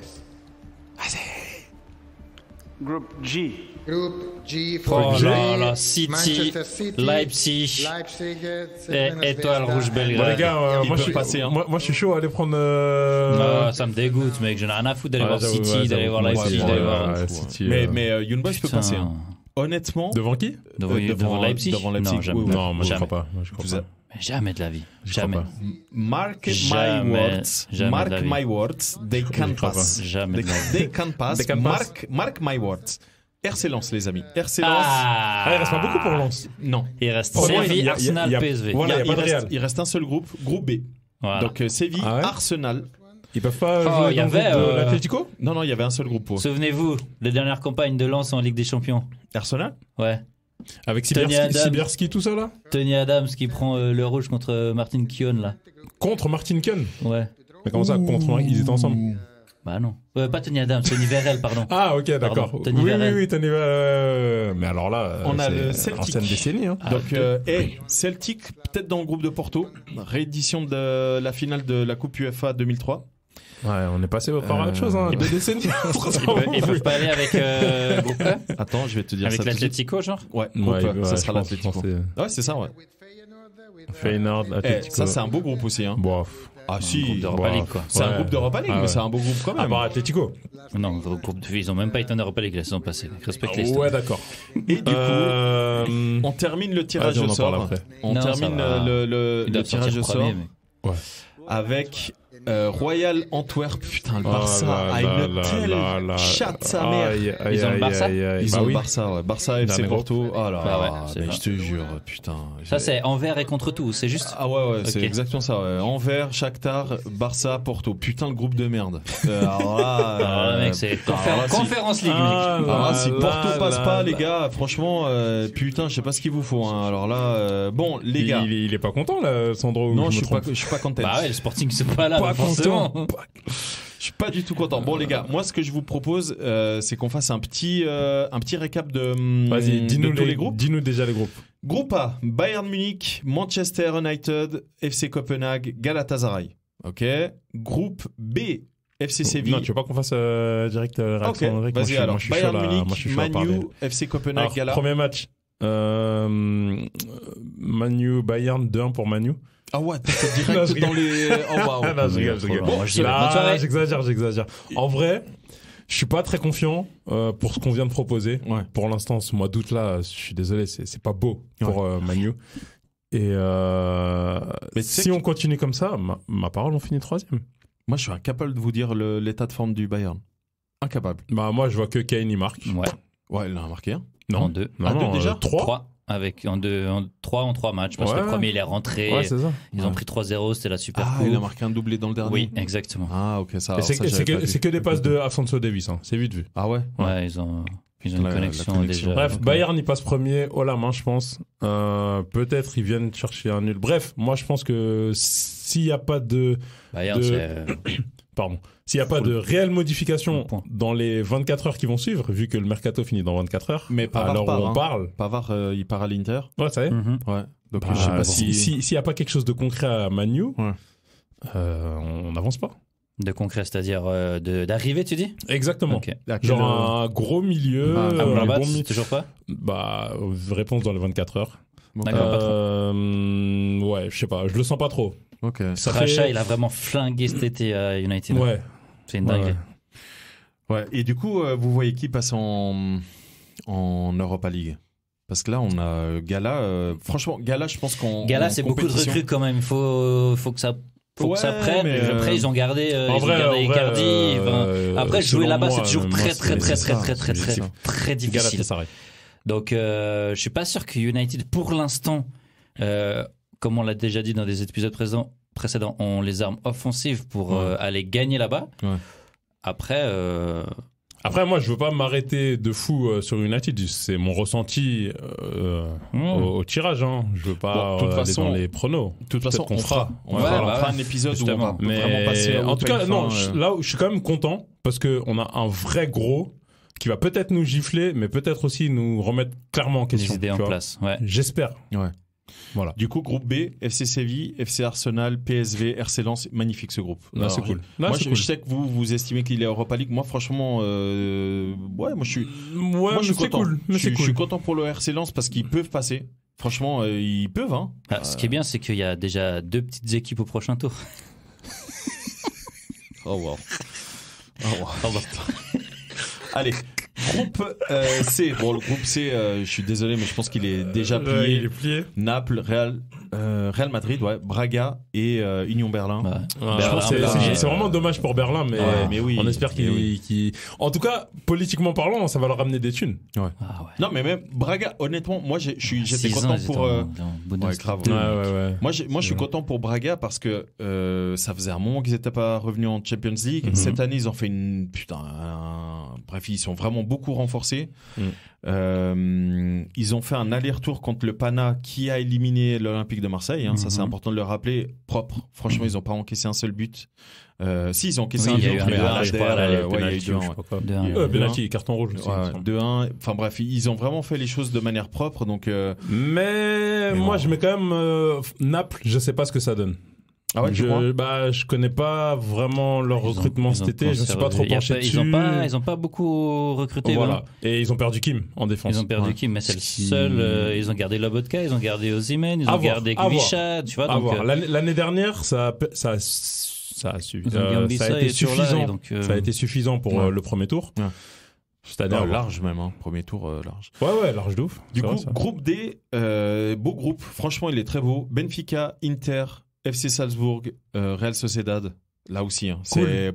Group G. Group G for Oh G, là là, City, Manchester City, Leipzig, Leipzig, et Étoile Rouge Bon, les Belgrade. gars, Ils moi, je peuvent suis, passer, hein. moi je suis chaud à aller prendre. Ah, ça me dégoûte, mec. J'en ai rien à foutre d'aller voir City, d'aller voir Leipzig, d'aller voir. City. Mais Young Boys peut Putain. passer. Hein. Honnêtement, Devant qui? Devant Leipzig. devant Leipzig, Non, jamais. oui, oui. Non, moi je Jamais. crois pas. Moi, je crois Vous pas. êtes- Jamais de la vie. Je crois Jamais. pas. Mark my Jamais, words. jamais de Mark la vie. my words. They can crois pass. pas. Jamais de la vie. They can pass. They can pass. Mark my words. RC Lens, les amis. RC Lens. Ah, Ah, il reste pas beaucoup pour Lens. Non. Il reste Pour moi, il y Séville, a- Arsenal, il y a- PSV. Voilà, il y a pas de Real. Il reste un seul groupe, groupe B. Voilà. Donc Séville, Ah ouais Arsenal. Ils peuvent pas Oh, jouer il y dans le avait, groupe de l'Atlético? Non, il y avait un seul groupe pour Souvenez-vous, les dernières campagnes de Lens en Ligue des Champions. Arsenal. Ouais. Avec Tony Adams. Sibierski, tout ça là? Tony Adams qui prend le rouge contre Martin Keown, là. Contre Martin Keown. Ouais. Mais comment ça, contre? Ils étaient ensemble. Bah non. Pas Tony Adams, Tony Verrel, pardon. Ah, ok, d'accord. Pardon, Tony Oui, Verrel. Tony Mais alors là, On a le c'est Celtic. l'ancienne décennie. Hein. Donc Celtic, peut-être dans le groupe de Porto. Réédition de la finale de la Coupe UEFA 2003. Ouais, on est passé par autre chose, hein. 2 décennies. Ils peuvent pas aller avec groupe E Attends, je vais te dire avec ça. tout de suite. l'Atlético, genre. Ouais, groupe E, ça sera l'Atlético. Ouais, c'est ça, ouais. Feyenoord, Atlético. Ça, c'est un beau groupe aussi. Hein. Bof. Ah si, Groupe d'Europa Bah, League, quoi. c'est un Ouais. groupe d'Europa League, Ah mais ouais. c'est un beau groupe quand Ah même. bah Atlético. Non, groupe de ils ont même pas été en Europa League la saison passée. Respecte les Ouais, d'accord. Et du coup, on termine le tirage vas-y, on au en parle sort. après. On Non, ça termine va. le Ils doivent tirage sortir au sort premier, mais... Ouais. avec Royal Antwerp. Putain, le Oh Barça là a une là telle là là. chatte sa mère. Aïe, aïe, Ils ont le aïe, Barça aïe, aïe. Ils Bah ont oui. le Barça, ouais. Barça FC Dernier Porto. Oh là Bah ouais, là, c'est mais vrai. je te jure, putain. Ça, c'est envers et contre tout. C'est juste. Ah ouais, c'est Ok. exactement ça. Ouais. Anvers, Shakhtar, Barça, Porto. Putain, le groupe de merde. Alors là, Ah, mec, c'est alors là, si- Conférence League, mec. Ah, Alors là, si là, Porto passe là, pas, là. les gars, franchement, putain, je sais pas ce qu'il vous faut. Hein. Alors là, bon, les gars. Il est pas content là, Sandro. ou Non, je me suis pas, trompe je suis pas content. Bah ouais, le Sporting, ils sont pas là, Pas donc forcément. content. Je suis pas du tout content. Bon, les gars, moi, ce que je vous propose, c'est qu'on fasse un petit récap de, Vas-y, de dis-nous tous les groupes. Dis-nous déjà les groupes. Groupe A, Bayern Munich, Manchester United, FC Copenhague, Galatasaray. Ok. Groupe B, FC Séville. Non, tu veux pas qu'on fasse direct Ok, réaction Henrik? vas-y alors. Bayern Moi, je suis Munich, chaud à parler. Manu, FC Copenhague, Alors, Gala. premier match. Manu, Bayern 2-1 pour Manu. Ah ouais, t'es Non, je direct dans les... Oh waouh. Non, je rigole, je rigole. Bon, moi, je dis, bonne Là, soirée. j'exagère. En vrai, je suis pas très confiant pour ce qu'on vient de proposer. Ouais. Pour l'instant, ce mois d'août là, je suis désolé, c'est pas beau pour Manu. Et Mais tu sais si on continue comme ça, ma parole, on finit 3e. Moi, je suis incapable de vous dire l'état de forme du Bayern. Incapable. Bah moi, je vois que Kane il marque. Ouais, Ouais, il en a marqué un. en 2. Ah, deux déjà 3. 3. Avec en 3 matchs. Parce que Ouais. le premier, il est rentré. Ouais, c'est ça. Ils ont pris 3-0, c'était la super Ah, coupe. il a marqué un doublé dans le dernier. Oui, exactement. Ah, ok, ça. Et alors c'est ça, c'est j'avais pas que, vu. c'est que des passes de Afonso Davies, hein. C'est vite vu. Ah ouais. Ouais, ils ont une La connexion, connexion. déjà. Bref, Bayern y passe premier, haut la main, je pense. Peut-être ils viennent chercher un nul. Bref, moi je pense que s'il n'y a pas de, Bayern, de- c'est. s'il y a pas de réelle modification Point. dans les 24 heures qui vont suivre, vu que le mercato finit dans 24 heures, Mais Pavard alors part, on hein. parle. Pavard, il part à l'Inter. Ouais, ça y est. Mhm. Ouais. Donc, Bah, je sais pas si. s'il y a pas quelque chose de concret à Manu, Ouais. on n'avance pas. De concret, c'est-à-dire d'arriver, tu dis? Exactement. Ok. À quel- Genre un gros milieu, Ah, un Amrabat, bon milieu. toujours pas? Bah, réponse dans les 24 heures. D'accord, pas trop. Ouais, je sais pas, je le sens pas trop. Ok. Ça Racha, fait... il a vraiment flingué cet été à United. Ouais. C'est une dinguerie. Ouais. Et du coup, vous voyez qui passe en Europa League? Parce que là, on a Gala. Franchement, Gala, je pense qu'on. Gala, c'est beaucoup de recrues quand même. Il faut que ça. Faut que ça prenne. mais, Après, ils ont gardé Icardi. Après, jouer là-bas, c'est toujours très difficile. Gala, ça s'arrête. Donc, je suis pas sûr que United, pour l'instant, comme on l'a déjà dit dans des épisodes précédents, ont les armes offensives pour aller gagner là-bas. Ouais. Après, moi, je veux pas m'arrêter de fou sur United. C'est mon ressenti au tirage. Hein. Je veux pas toute aller façon, dans les pronos. De toute façon, on fera un épisode où on va vraiment passer. En tout cas, non. Là, je suis quand même content parce que on a un vrai gros qui va peut-être nous gifler, mais peut-être aussi nous remettre clairement en question. Les idées en place. Ouais. J'espère. Ouais. Voilà. Du coup, groupe B, FC Séville, FC Arsenal, PSV, RC Lens, magnifique ce groupe. Là, c'est cool. Là, moi, c'est je cool. sais que vous estimez qu'il est Europa League. Moi, franchement, moi, je suis content. Cool. Je suis content pour le RC Lens parce qu'ils peuvent passer. Franchement, ils peuvent. Hein. Ce qui est bien, c'est qu'il y a déjà 2 petites équipes au prochain tour. Oh wow. Allez. Groupe C. Bon, le groupe C, je suis désolé, mais je pense qu'il est déjà plié. Il est plié. Naples, Real Madrid, Braga et Union Berlin. Je pense que c'est vraiment dommage pour Berlin, mais oui, on espère qu'il. En tout cas, politiquement parlant, ça va leur ramener des thunes. Ouais. Non, mais même Braga, honnêtement, moi j'étais content pour. Grave. Ouais. Moi, je suis content pour Braga parce que ça faisait un moment qu'ils n'étaient pas revenus en Champions League. Cette année, ils ont fait bref, ils sont vraiment beaucoup renforcés. Ils ont fait un aller-retour contre le Pana qui a éliminé l'Olympique de Marseille. Ça, c'est important de le rappeler. Propre. Franchement, ils n'ont pas encaissé un seul but. Si, ils ont encaissé un but. Il y a eu 2-1. Penalty, carton rouge aussi. 2-1. Enfin bref, ils ont vraiment fait les choses de manière propre. Donc, mais moi, je mets quand même Naples. Je sais pas ce que ça donne. Ah ouais, je connais pas vraiment leur recrutement cet été. Je me suis pas trop penché dessus. Ils ont pas beaucoup recruté. Voilà. Et ils ont perdu Kim en défense. Ils ont perdu Kim, mais c'est le seul. Ils ont gardé Lobotka, ils ont gardé Osimhen, ils ont gardé Gvisha. Tu vois. Donc l'année dernière, ça a suffi. Ça a été suffisant. Ça a été suffisant pour le premier tour. C'est-à-dire large même, premier tour large. Ouais, large de ouf. Du coup, groupe D, beau groupe. Franchement, il est très beau. Benfica, Inter, FC Salzbourg, Real Sociedad. Là aussi,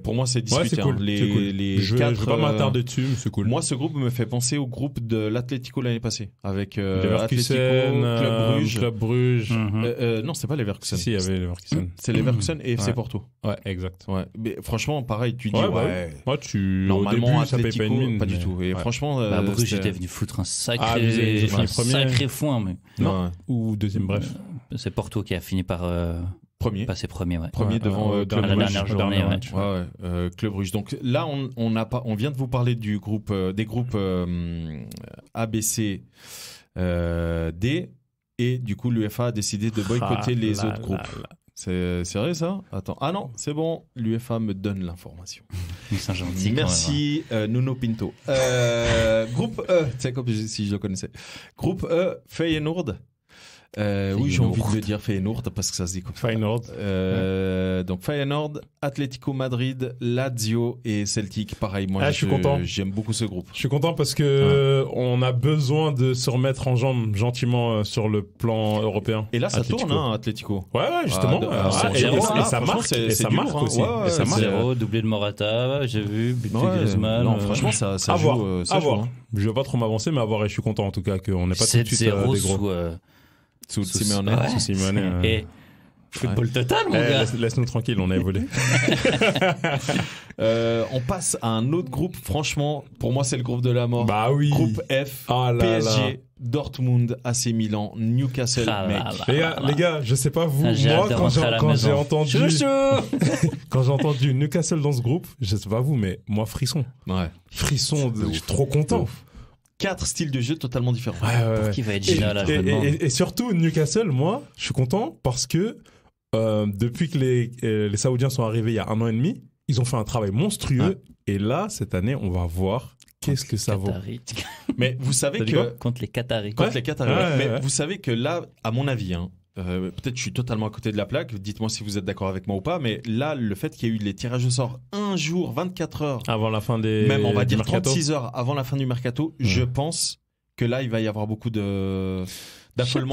pour moi, c'est disputé. C'est cool. Je veux pas m'attarder dessus, mais c'est cool. Moi, ce groupe me fait penser au groupe de l'Atlético l'année passée, avec Leverkusen, Club Bruges. Non, c'est pas Leverkusen. Si, il y avait Leverkusen. C'est Leverkusen et FC Porto. Ouais, exact. Ouais. Mais franchement, pareil, tu dis normalement, ça paye pas une mine. Pas du tout. Et franchement, Bruges était venu foutre un sacré foin, mais non. Ou deuxième, bref. C'est Porto qui a fini par passer premier, premier devant Club la dernière journée. Club Bruges. Donc là, on vient de vous parler du groupe, des groupes A, B, C, D, et du coup l'UEFA a décidé de boycotter les autres groupes. C'est vrai ça? Attends. Ah non, c'est bon. L'UEFA me donne l'information. Ils sont gentils. Merci Nuno Pinto. Groupe E, c'est comme si je le connaissais. Groupe E, Feyenoord. Oui, j'ai envie de le dire Feyenoord parce que ça se dit comme ça. Feyenoord. Donc Feyenoord, Atlético Madrid, Lazio et Celtic. Pareil, moi je suis content. J'aime beaucoup ce groupe. Je suis content parce que on a besoin de se remettre en jambes gentiment sur le plan européen. Et là, ça tourne, Atlético. Ouais, justement. Et ça marque. Et ça marque aussi. Et ça marque. 0, doublé de Morata, j'ai vu, but de Griezmann. Non, franchement, ça joue. À voir. Je vais pas trop m'avancer, mais à voir. Et je suis content en tout cas qu'on n'ait pas tout de suite des gros. Sous Simeone. Et football total, mon gars. Laisse-nous tranquille, on a évolué. On passe à un autre groupe. Franchement, pour moi, c'est le groupe de la mort. Bah oui. Groupe F. PSG, Dortmund, AC Milan, Newcastle, mec. Les gars, je sais pas vous, moi, quand j'ai entendu Newcastle dans ce groupe, je sais pas vous, mais moi, frisson. Ouais. Frisson, je suis trop content. 4 styles de jeu totalement différents. Pour qui va être Gina là, et surtout Newcastle, moi, je suis content parce que depuis que les Saoudiens sont arrivés il y a 1 an et demi, ils ont fait un travail monstrueux. Et là, cette année, on va voir qu'est-ce que ça vaut. Mais vous savez que contre les Qataris. Mais vous savez que là, à mon avis, peut-être je suis totalement à côté de la plaque. Dites-moi si vous êtes d'accord avec moi ou pas. Mais là, le fait qu'il y ait eu les tirages au sort un jours, 24 heures, Avant la fin des. même on va du dire mercato. 36 heures avant la fin du mercato, je pense que là, il va y avoir beaucoup d'affolement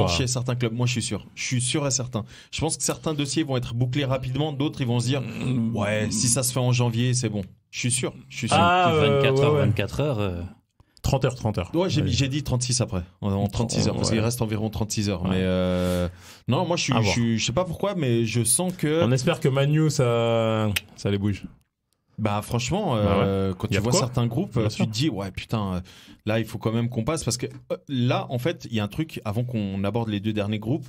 Je sais pas. chez certains clubs. Moi, je suis sûr et certain. Je pense que certains dossiers vont être bouclés rapidement, d'autres, ils vont se dire, ouais, si ça se fait en janvier, c'est bon. Je suis sûr. Ah, 24 heures, ouais. 24 heures. 30 heures. Ouais, j'ai dit 36 après, en 36 heures, parce Ouais. qu'il reste environ 36 heures. Ouais. Mais non, moi, À voir. je sais pas pourquoi, mais je sens que, On espère que Manu, ça les bouge. bah franchement, quand Y tu a vois quoi certains groupes, Bien tu sûr. te dis, ouais, putain, là, il faut quand même qu'on passe, parce que là, en fait, il y a un truc, avant qu'on aborde les 2 derniers groupes,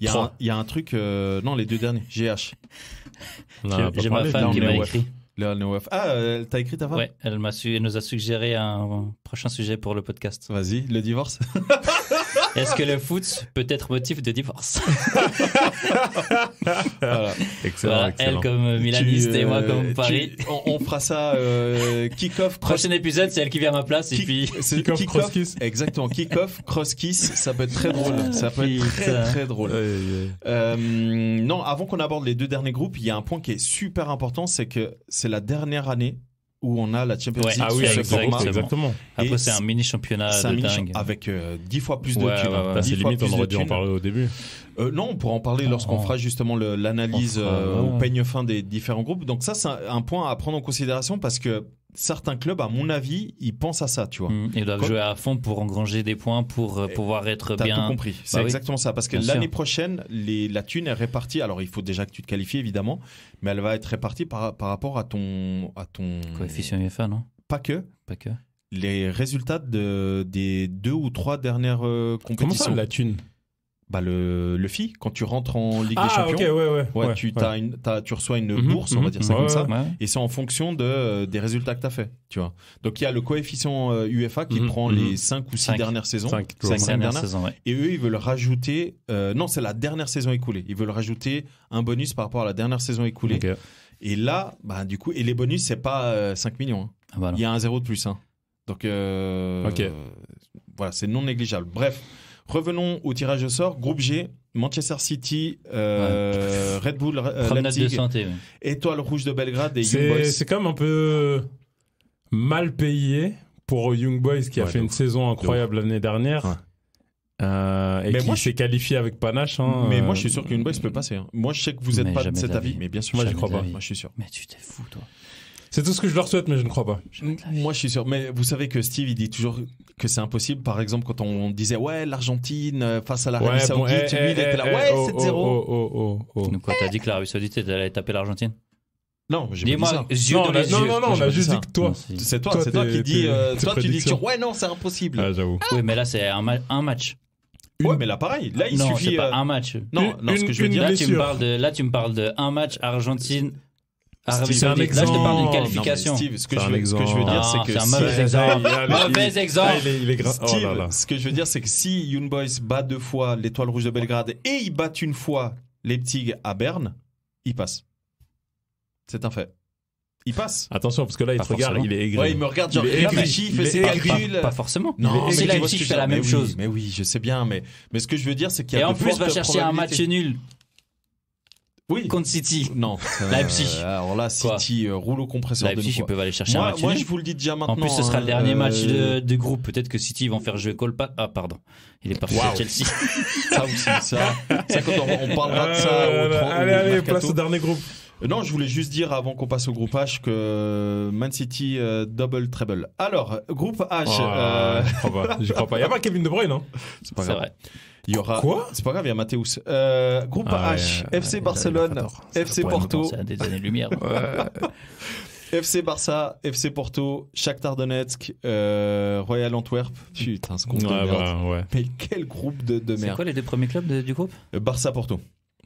il y a un truc, non, les 2 derniers, GH. On en a pas J'ai ma parlé, femme là, qui on est m'a au écrit. Là, on est au F. Ah, t'as écrit ta femme? Ouais, elle nous a suggéré un prochain sujet pour le podcast. Vas-y, le divorce. Est-ce que le foot peut être motif de divorce? Voilà. Excellent, Voilà, excellent. elle comme milaniste et moi comme Tu- Paris. on fera ça, kick-off, Prochain épisode, c'est elle qui vient à ma place et puis. c'est Kick-off, cross-kiss. Exactement, kick-off, cross-kiss, ça peut être très drôle. Ça peut être très Putain. très drôle. Non, avant qu'on aborde les 2 derniers groupes, il y a un point qui est super important, c'est que c'est la dernière année où on a la Champions Ouais. League Ah sur oui, ce exactement. format. exactement. Après, Et c'est un mini championnat C'est un de mini dingue. avec 10 fois plus de Ouais, thunes. ouais, ouais. Là, 10 c'est fois limite, plus on de aurait dû en thunes. parler au début. Non, on pourra en parler lorsqu'on fera justement l'analyse On fera, au ouais. peigne fin des différents groupes. Donc ça, c'est un point à prendre en considération parce que certains clubs, à mon avis, ils pensent à ça, tu vois. Ils doivent Quoi jouer à fond pour engranger des points, pour pouvoir être T'as bien. tout compris. C'est Bah oui. exactement ça. Parce que Bien l'année sûr. prochaine, la thune est répartie. Alors, il faut déjà que tu te qualifies, évidemment. Mais elle va être répartie par rapport à ton... Coefficient UEFA, non? Pas que. Pas que. Les résultats des 2 ou 3 dernières Comment compétitions. ça, la thune? Bah, le FI, quand tu rentres en Ligue des Ah, Champions. ok, ouais. Tu reçois une Mhm, bourse, on va dire ça ouais, comme ça. Ouais. Et c'est en fonction des résultats que tu as fait, tu vois. Donc il y a le coefficient UEFA qui Mhm, prend mhm. les 5 ou 6 Cinq. dernières saisons. 5 Cinq Dernière dernières. saison, ouais. Et eux, ils veulent rajouter... non, c'est la dernière saison écoulée. Ils veulent rajouter un bonus par rapport à la dernière saison écoulée. Ok. Et là, bah, du coup... Et les bonus, c'est pas 5 millions. Hein. Ah bah non. Il y a un 0 de plus. Hein. Donc Ok. voilà, c'est non négligeable. Bref, revenons au tirage au sort. Groupe G, Manchester City, Red Bull, Promenade de Leipzig, santé. ouais. Étoile Rouge de Belgrade et Young Boys. C'est quand même un peu mal payé pour Young Boys qui a Ouais, fait de une ouf. saison incroyable l'année dernière. Et Mais qui moi, s'est qualifié avec panache. Hein, Mais moi, je suis sûr que Young Boys peut passer. Hein. Moi, je sais que vous n'êtes Mais pas de jamais cet de la avis, vie. mais bien sûr, Moi, je j'y crois crois pas. pas. Moi, je suis sûr. Mais tu t'es fou, toi. C'est tout ce que je leur souhaite, mais je ne crois pas. Moi, je suis sûr. Mais vous savez que Steve, il dit toujours que c'est impossible. Par exemple, quand on disait ouais, l'Argentine face à l'Arabie Saoudite, lui, il était là, ouais, 7-0. Donc, quand t'as dit que l'Arabie Saoudite allait taper l'Argentine? Non, j'ai pas dit ça. Dis-moi, yeux Non, dans les yeux. non, on j'ai a pas juste dit dit ça. que toi. Non, si. C'est toi, Toi, c'est toi tes- qui dis. tes Toi, tu dis prédictions. toujours, ouais, non, c'est impossible. Ah, j'avoue. Oui, mais là, c'est un match. Ouais, mais là, pareil. Là, il Non, suffit. c'est pas un match. Non, ce que je veux une dire. Là, tu me blessure. parles de un match Argentine. Arabie C'est un Saoudite. Là, je te parle d'une exemple. qualification. Non, mais Steve, ce que C'est je un veux exemple. dire, c'est Non, que c'est un si- mauvais exemple. Ah, Mauvais exemple. il est grave. Oh Steve, là là. ce que je veux dire, c'est que si Young Boys bat 2 fois l'Étoile Rouge de Belgrade et ils battent une fois Leipzig à Berne, ils passent. C'est un fait. Ils passent. Attention, parce que là, il Pas te regarde, forcément. il est aigri. Ouais, il me regarde, genre, Il est il aigri. réfléchit, il Il fait est ses aigri. calculs. Pas forcément. Non, Si mais tu vois Leipzig ce que fait la je- même mais chose. Oui, mais oui, je sais bien, mais ce que je veux dire, c'est qu'il y a Et en de plus, va fortes chercher un match probabilités. nul Oui. contre City. Non. Leipzig. Alors là, Quoi City roule au compresseur de Leipzig, ils fois. peuvent aller chercher un Moi, match moi, nul. je vous le dis déjà maintenant. En plus, ce sera le hein, dernier match de groupe. Peut-être que City ils vont faire jouer Cole Palmer. Ah, pardon. Il est parti Wow. à Chelsea. Ça aussi, ça quand on parlera de ça au Allez, mercato. place au dernier groupe. Non, je voulais juste dire avant qu'on passe au groupe H que Man City double treble. Alors, groupe H. J'y crois pas. Il n'y a pas Kevin De Bruyne, hein. C'est pas C'est grave. vrai. Il y aura. Quoi C'est pas grave, il y a Mathéus. Groupe Ah H. ouais, FC ouais, Barcelone, il a tort. FC Ouais, Porto, C'est à des années-lumière. FC Barça, FC Porto, Shakhtar Donetsk, Royal Antwerp. Putain, ce groupe de Ouais, merde. bah, ouais. Mais quel groupe de C'est merde. quoi les deux premiers clubs du groupe? Barça Porto.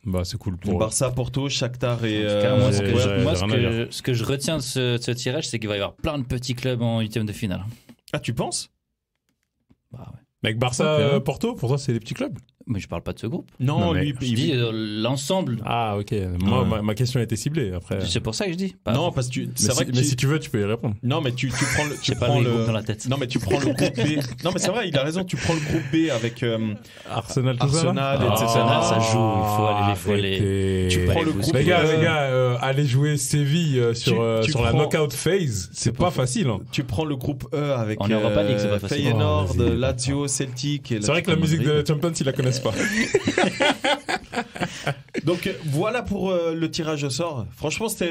Bah, c'est cool pour eux. Barça Porto, Shakhtar et. En tout cas, moi, j'ai rien à dire. ce que je retiens de ce tirage, c'est qu'il va y avoir plein de petits clubs en huitième de finale. Ah, tu penses? Bah ouais. Avec Barça, Ok. Porto, pour toi, c'est des petits clubs. Mais je parle pas de ce groupe. Non, mais lui, Je dis l'ensemble. Ah, ok. Moi, ma question était ciblée après. C'est pour ça que je dis. Pas- Non, parce que c'est vrai que Mais si tu veux, tu peux y répondre. Non, mais tu prends le. J'ai pas les groupes dans la tête. Non, mais tu prends le groupe B. Non, mais c'est vrai, il a raison. Tu prends le groupe B avec Arsenal, tout ça. Arsenal, là etc. Arsenal, ça joue. Il faut aller. Tu prends le groupe. Les gars, allez jouer Séville sur tu la prends- knockout phase. C'est pas facile. Hein. Tu prends le groupe E avec En Europa League, c'est pas facile. Feyenoord, Oh, vas-y. Lazio, Celtic. C'est vrai que la musique de Champions, ils la connaissent pas. Donc voilà pour le tirage au sort. Franchement, c'était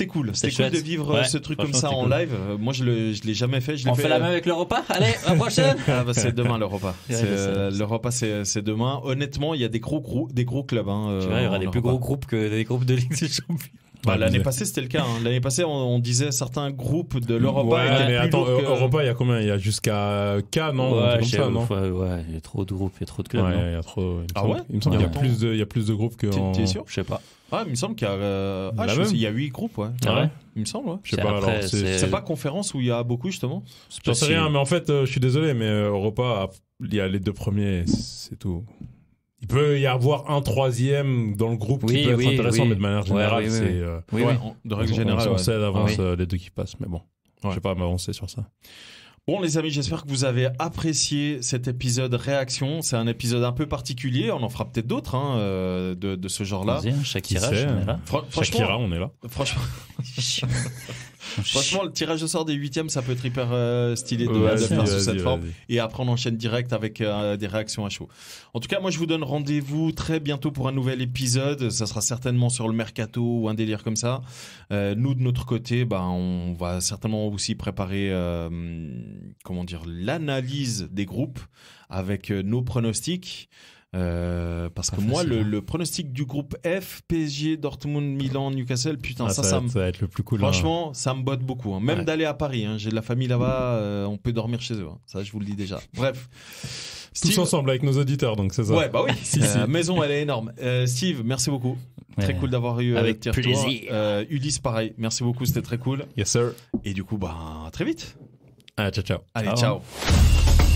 cool. C'était cool chouette. de vivre Ouais, ce truc comme franchement, ça en c'était cool. live. Moi, je l'ai jamais fait. Je l'ai On fait, fait la même avec l'Europa. Allez, à la prochaine. Ah bah c'est demain l'Europa. Ouais, je sais. L'Europa c'est demain. Honnêtement, il y a des gros clubs. Hein, Tu vois, il y aura en des plus Europa. gros groupes que des groupes de Ligue des Champions. Bah, Ouais, l'année mais- passée, c'était le cas. Hein. L'année passée, on disait certains groupes de l'Europa Ouais, étaient mais plus attends, lourds que... Europa, il y a combien? Il y a jusqu'à K, non? Un truc comme ça, non? Ouais, il y a trop de groupes, il y a trop de clubs. Ouais, non il y a trop. Ah ouais? Il me semble qu'il y a Ouais. il y a plus de groupes que. T'es sûr? Je sais pas. Ah, il me semble qu'il y a... La je même sais, il y a 8 groupes, ouais. Ah ouais? Il me semble, ouais. Je sais C'est pas, après, alors. c'est- C'est pas conférence où il y a beaucoup, justement? J'en sais rien, mais en fait, je suis désolé, mais Europa, il y a les deux premiers, c'est tout. Il peut y avoir un troisième dans le groupe qui Oui, peut être oui, intéressant, oui. mais de manière générale, Ouais, oui, c'est. oui. Oui, Ouais, oui. de règle générale, on ouais. sait d'avance Oui. les deux qui passent, mais bon. Ouais. Je vais pas m'avancer sur ça. Bon les amis, j'espère que vous avez apprécié cet épisode réaction. C'est un épisode un peu particulier. On en fera peut-être d'autres hein, de ce genre-là. Vas-y, hein, chaque Qui tirage, sait, on est là. Shakira, on est là. Franchement, le tirage au sort des 8e, ça peut être hyper stylé de Vas-y, faire sous vas-y, cette forme. vas-y. Et après, on enchaîne direct avec des réactions à chaud. En tout cas, moi, je vous donne rendez-vous très bientôt pour un nouvel épisode. Ça sera certainement sur le mercato ou un délire comme ça. Nous, de notre côté, on va certainement aussi préparer, l'analyse des groupes avec nos pronostics. Parce que moi, le pronostic du groupe F, PSG, Dortmund, Milan, Newcastle, putain, Ah, ça me... va être le plus cool. Franchement, ça me botte beaucoup. Hein. Même Ouais. d'aller à Paris. Hein. J'ai de la famille là-bas. On peut dormir chez eux. Hein. Ça, je vous le dis déjà. Bref. Tous Steve... ensemble avec nos auditeurs, donc c'est ça. Ouais, bah oui. Si. Maison, elle est énorme. Steve, merci beaucoup. Très Ouais. cool d'avoir eu Avec tes retours. plaisir. Ulysse, pareil. Merci beaucoup. C'était très cool. Yes, sir. Et du coup, à très vite. Ah, ciao, ciao. Allez, Ciao. ciao.